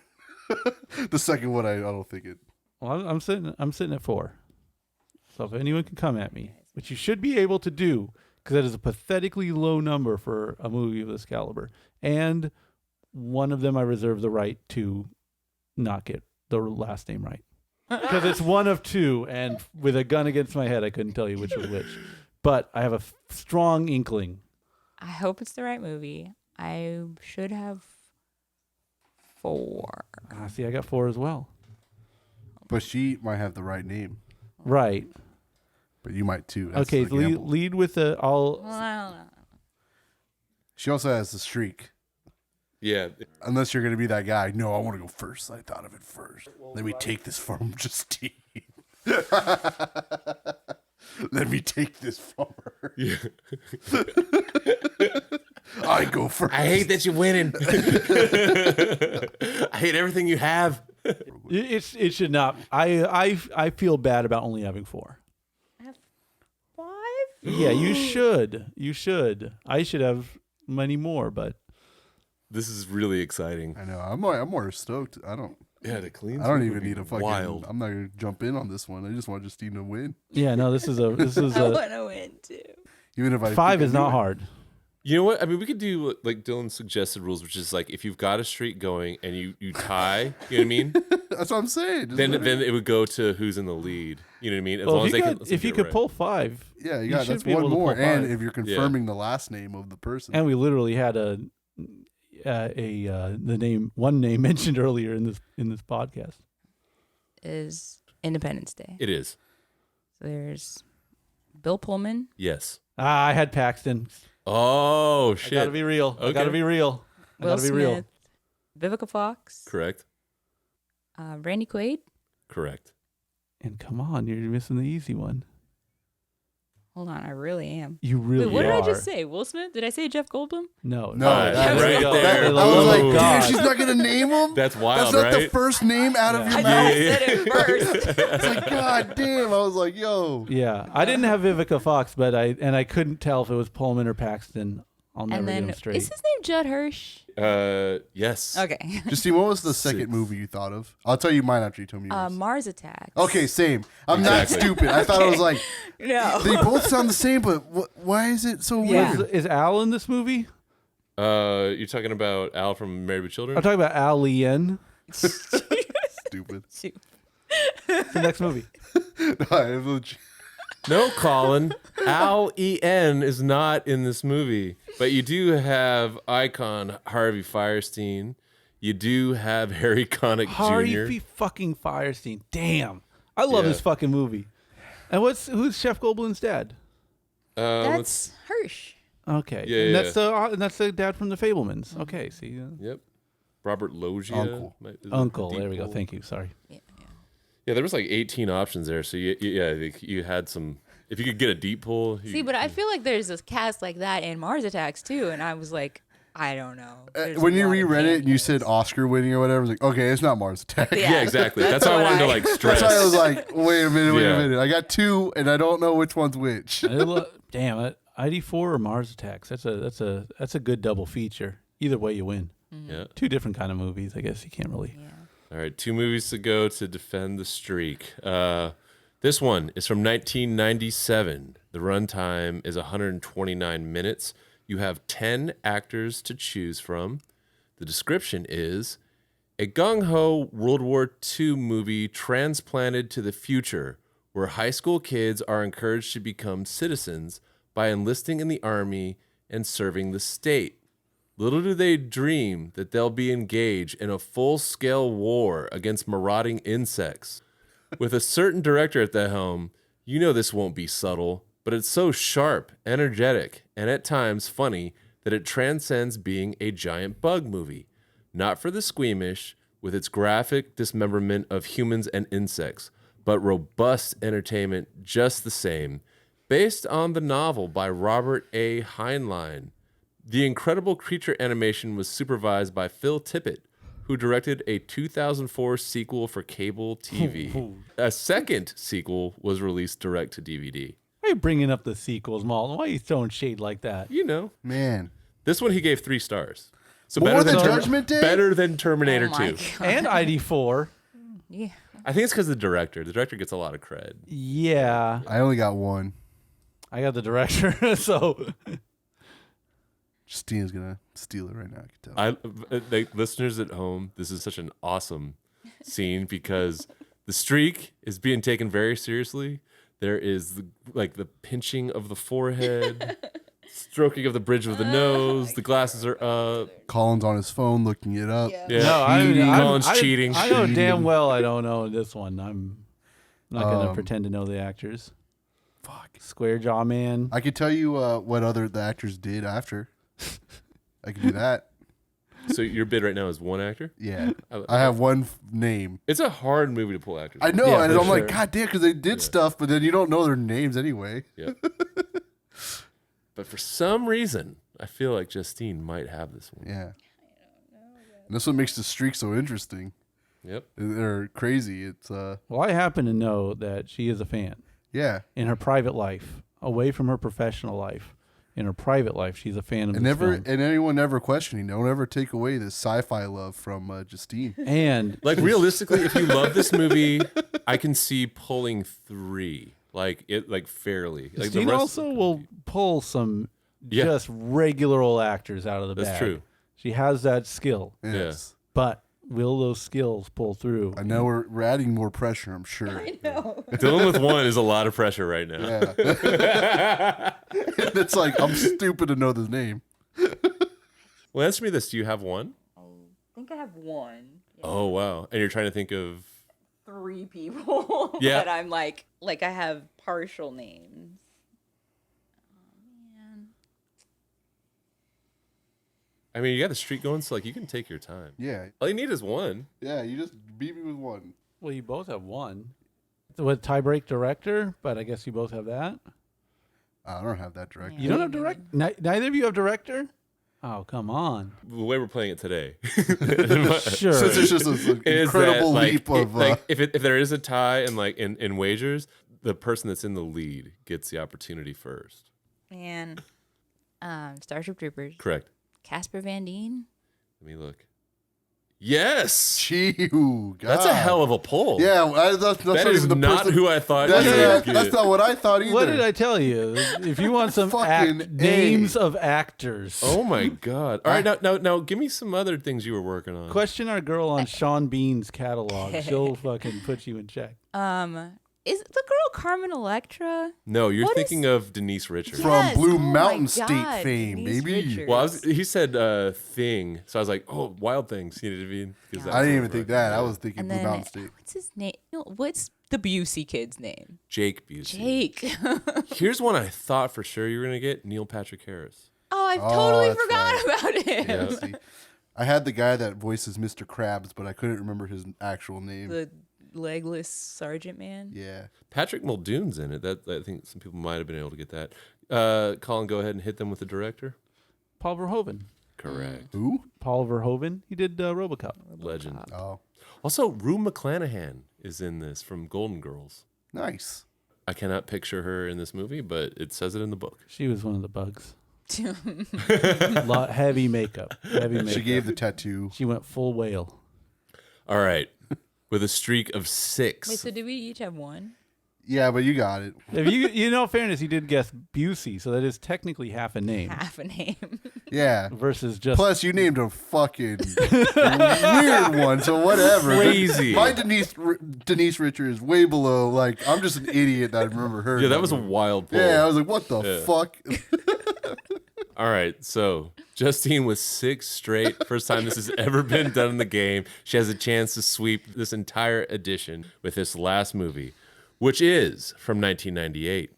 The second one, I don't think it. Well, I'm sitting at 4. So if anyone can come at me, which you should be able to do, because that is a pathetically low number for a movie of this caliber. And one of them I reserve the right to not get the last name right. Because it's one of 2, and with a gun against my head, I couldn't tell you which was which. But I have a strong inkling. I hope it's the right movie. I should have 4. See, I got 4 as well. But she might have the right name. Right. But you might too. That's Okay, the gamble. lead with the all. Well, I don't know. She also has the streak. Yeah. Unless you're going to be that guy. No, I want to go first. I thought of it first. Let me take this from Justine. Let me take this from her. Yeah. I go first. I hate that you're winning. I hate everything you have. It should not. I feel bad about only having 4. I have 5? Yeah, you should. You should. I should have many more, but This is really exciting. I know. I'm more stoked. I don't even need a fucking. wild. I'm not gonna jump in on this one. I just want Justine to win. yeah, no, this is I a want to win too. Even if I 5 think is I not knew it. hard. You know what? I mean, we could do like Dylan's suggested rules, which is like if you've got a streak going and you tie, you know what I mean? That's what I'm saying. Just then let it- it would go to who's in the lead. You know what I mean? As Well, long as they can. if you could pull 5, yeah, you you got should that's be one able to more. pull And 5. if you're confirming the last name of the person, and we literally had one name mentioned earlier in this podcast. Is Independence Day. It is. So there's Bill Pullman. Yes. I had Paxton. Oh shit. I gotta be real. I Okay. gotta be real. I Will gotta be Smith. real. Vivica Fox. Correct. Randy Quaid. Correct. And come on, you're missing the easy one. Hold on, I really am. You really Wait, what did are. I just say? Will Smith? Did I say Jeff Goldblum? No, No, that's there you right go. there. For the I was love like, of damn, God. she's not gonna name him. That's wild, That's not right? the first name out of your I mouth. know I said it first. It's like, God damn. I was like, yo. Yeah, I didn't have Vivica Fox, but I couldn't tell if it was Pullman or Paxton. I'll never And get then them is straight. his name Judd Hirsch? Yes. Okay. Justine, what was the second Six. movie you thought of? I'll tell you mine after you tell me yours. Mars Attacks. Okay, same. I'm Exactly. not stupid. I thought I was like, No. they both sound the same, but why is it so Yeah. weird? Is Al in this movie? You're talking about Al from Married with Children? I'm talking about Al Lien. Stupid. Shoot. It's the next movie. No, Colin. Al E.N. is not in this movie. But you do have icon Harvey Fierstein. You do have Harry Connick Jr. Harvey fucking Fierstein. Damn, I love Yeah. this fucking movie. And who's Chef Goldblum's dad? That's Hirsch. Okay, Yeah, and yeah. that's the dad from the Fablemans. Okay, see, Yep. Robert Loggia. Uncle. Is it Uncle. There we go. Deadpool? Thank you. Sorry. Yeah. Yeah, there was like 18 options there. So you had some. If you could get a deep pull. See, but I feel like there's a cast like that in Mars Attacks too, and I was like, I don't know. There's When a you lot of reread it and you said cameos. Oscar winning or whatever, I was like, okay, it's not Mars Attack. Yeah, exactly. That's how I what wanted to I- like stress. That's why I was like, wait a minute. Yeah. I got 2 and I don't know which one's which. Damn it, ID4 or Mars Attacks. That's a good double feature. Either way, you win. Yeah. 2 different kind of movies. I guess you can't really. Yeah. All right, 2 movies to go to defend the streak. This one is from 1997. The runtime is 129 minutes. You have 10 actors to choose from. The description is a gung-ho World War II movie transplanted to the future where high school kids are encouraged to become citizens by enlisting in the army and serving the state. Little do they dream that they'll be engaged in a full-scale war against marauding insects. With a certain director at the helm, you know this won't be subtle, but it's so sharp, energetic, and at times funny that it transcends being a giant bug movie. Not for the squeamish, with its graphic dismemberment of humans and insects, but robust entertainment just the same, based on the novel by Robert A. Heinlein. The incredible creature animation was supervised by Phil Tippett, who directed a 2004 sequel for cable TV. A second sequel was released direct to DVD. Why are you bringing up the sequels, Malton? Why are you throwing shade like that? You know. Man. This one he gave 3 stars. So More better than than Judgment Day? Better than Terminator Oh my 2. God. And ID4. Yeah. I think it's because the director. The director gets a lot of cred. Yeah. I only got one. I got the director, so... Justine's going to steal it right now. I can tell. Listeners at home, this is such an awesome scene because the streak is being taken very seriously. There is the pinching of the forehead, stroking of the bridge of the nose. The glasses are up. Colin's on his phone looking it up. Yeah. Yeah. No, I'm Colin's cheating. I know damn well I don't know this one. I'm not going to pretend to know the actors. Fuck. Square Jaw Man. I could tell you what the actors did after. I could do that. So your bid right now is one actor? Yeah. I have one name. It's a hard movie to pull actors. I know, Yeah, and for I'm like, sure. God damn, because they did stuff, but then you don't know their names anyway. Yeah. But for some reason, I feel like Justine might have this one. Yeah. And that's what makes the streak so interesting. Yep. They're crazy. It's Well, I happen to know that she is a fan yeah. in her private life, away from her professional life. In her private life, she's a fan of this film. And anyone never questioning. Don't ever take away this sci-fi love from Justine. And Like realistically, if you love this movie, I can see pulling 3. Fairly. Like the Justine rest also will pull some Yeah. just regular old actors out of the bag. That's true. She has that skill, Yes. but will those skills pull through? I know we're adding more pressure, I'm sure. I know. Dealing with one is a lot of pressure right now. Yeah. It's like, I'm stupid to know the name. Well, answer me this. Do you have one? I think I have one. Yeah. Oh, wow. And you're trying to think of... 3 people. Yeah. But I'm like I have partial names. Oh, man. I mean, you got the streak going, so you can take your time. Yeah. All you need is one. Yeah, you just beat me with one. Well, you both have one. With tiebreak director, but I guess you both have that. I don't have that director. You don't have direct. Neither of you have director. Oh, come on. The way we're playing it today. Sure. So it's just an is incredible that, leap of. if there is a tie and in wagers, the person that's in the lead gets the opportunity first. And Starship Troopers. Correct. Casper Van Dien. Let me look. Yes, Gee, that's a hell of a pull. Yeah, that's that not is even the not person. who I thought. you were That's gonna not what I thought either. What did I tell you? If you want some Fucking A. names of actors, Oh my god! All right, now, give me some other things you were working on. question our girl on Sean Bean's catalog. She'll fucking put you in check. Is the girl Carmen Electra? No, you're What thinking is- of Denise Richards. From Yes. Blue Oh my Mountain State God, fame, Denise baby. Richards. Well, he said thing, so I was like, oh, Wild Things. You know what I mean? 'Cause that's I didn't what even think we're that. I working was thinking And Blue then Mountain State. what's his name? What's the Busey kid's name? on. Jake Busey. Jake. Here's one I thought for sure you were gonna get: Neil Patrick Harris. Oh, I Oh, totally that's forgot right. about it. Yeah. See, I had the guy that voices Mr. Krabs, but I couldn't remember his actual name. The legless sergeant man. Yeah. Patrick Muldoon's in it. That I think some people might have been able to get that. Colin, go ahead and hit them with the director. Paul Verhoeven. Correct. Who? Paul Verhoeven. He did RoboCop. Legend. Oh, Also, Rue McClanahan is in this from Golden Girls. nice. I cannot picture her in this movie, but it says it in the book. She was one of the bugs. Heavy makeup. Heavy makeup. She gave the tattoo. She went full whale. All right. With a streak of 6. Wait, so did we each have one? Yeah, but you got it. If you know, fairness, you did guess Busey, so that is technically half a name Half a name. Yeah. versus just. Plus, you named a fucking weird one, so whatever. Crazy. My Denise Richards is way below. Like, I'm just an idiot that I remember her. Yeah, that was a wild pull. Yeah, I was like, what the fuck? All right, so Justine with 6 straight. First time this has ever been done in the game. She has a chance to sweep this entire edition with this last movie, which is from 1998.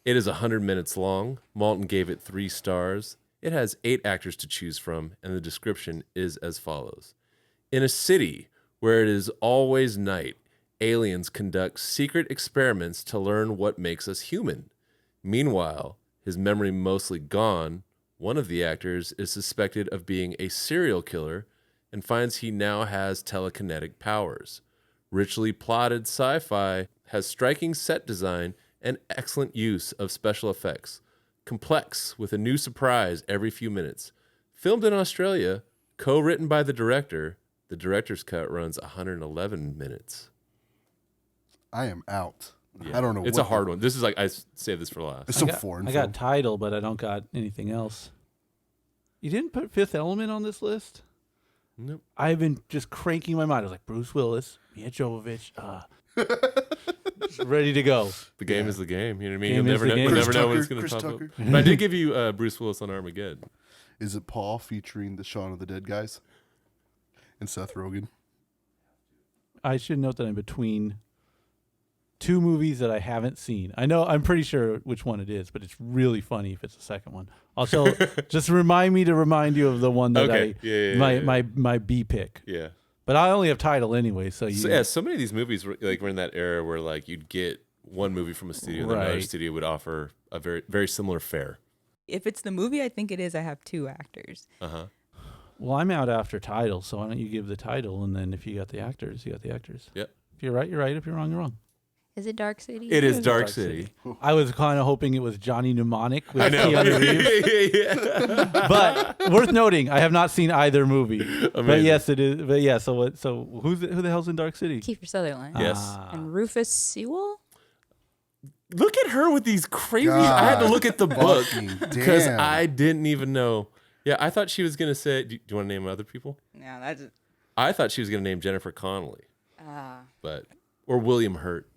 It is 100 minutes long. Maltin gave it 3 stars. It has 8 actors to choose from, and the description is as follows. In a city where it is always night, aliens conduct secret experiments to learn what makes us human. Meanwhile, his memory mostly gone, One of the actors is suspected of being a serial killer and finds he now has telekinetic powers. Richly plotted Sci-Fi has striking set design and excellent use of special effects. Complex, with a new surprise every few minutes. Filmed in Australia, co-written by the director, the director's cut runs 111 minutes. I am out. Yeah. I don't know. It's a hard one. This is like, I saved this for last. It's some foreign I film. got Title, but I don't got anything else. You didn't put Fifth Element on this list? Nope. I've been just cranking my mind. I was like, Bruce Willis, Mia Jovovich, just ready to go. The game is the game. You know what I mean? Game You'll is never the know, game. you'll Chris never know when Tucker, it's going to Chris pop Tucker. up. But I did give you Bruce Willis on Armageddon. Is it Paul featuring the Shaun of the Dead guys and Seth Rogen? I should note that I'm between two movies that I haven't seen. I know, I'm pretty sure which one it is, but it's really funny if it's the second one. Also, just remind me to remind you of the one that my B pick. Yeah. But I only have Title anyway, so you. So many of these movies were in that era where like you'd get one movie from a studio and another studio would offer a very, very similar fare. If it's the movie I think it is, I have two actors. Uh-huh. Well, I'm out after Title, so why don't you give the title, and then if you got the actors, you got the actors. Yep. If you're right, you're right. If you're wrong, you're wrong. Is it Dark City? It is Dark City. I was kind of hoping it was Johnny Mnemonic with I know. Keanu Reeves. But worth noting, I have not seen either movie. But yes, it is. But yeah, so who the hell's in Dark City? Kiefer Sutherland. Yes. And Rufus Sewell? Look at her with these crazy. God. I had to look at the book Fucking because damn. I didn't even know. Yeah, I thought she was gonna say. Do you want to name other people? No, that's. I thought she was gonna name Jennifer Connelly, or William Hurt.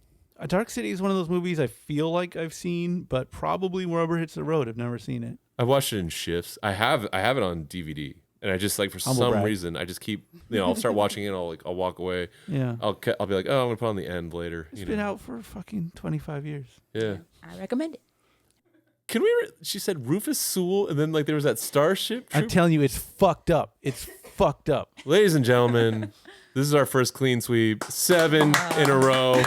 Dark City is one of those movies I feel like I've seen, but probably Rubber Hits the Road. I've never seen it. I've watched it in shifts. I have it on DVD, and I just like for Humble some brag. reason I just keep I'll start watching it. I'll walk away. Yeah. I'll be like, oh, I'm gonna put on the end later. It's been out for fucking 25 years. Yeah. I recommend it. Can we? She said Rufus Sewell, and then like there was that Starship. I'm telling you, it's fucked up. It's fucked up. Ladies and gentlemen, this is our first clean sweep, 7 in a row.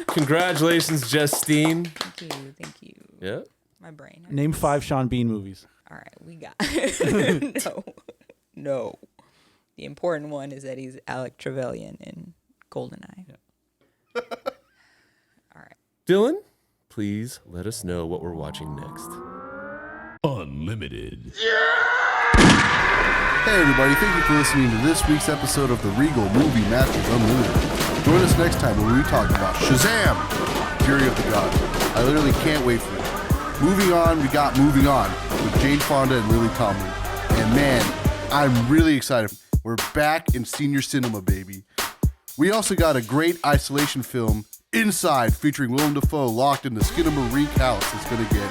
Congratulations, Justine. Thank you. Yeah. My brain. hurts. Name 5 Sean Bean movies. All right, we got no. The important one is that he's Alec Trevelyan in GoldenEye. Yeah. All right. Dylan, please let us know what we're watching next. Unlimited. Hey everybody, thank you for listening to this week's episode of the Regal Movie Masters Unlimited. Join us next time when we talk about Shazam! Fury of the Gods. I literally can't wait for it. Moving on, we got Moving On with Jane Fonda and Lily Tomlin. And man, I'm really excited. We're back in senior cinema, baby. We also got a great isolation film, Inside, featuring Willem Dafoe locked in the Skinamarink house. It's gonna get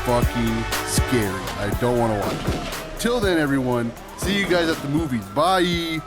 fucking scary. I don't want to watch it. Till then, everyone, see you guys at the movies. Bye!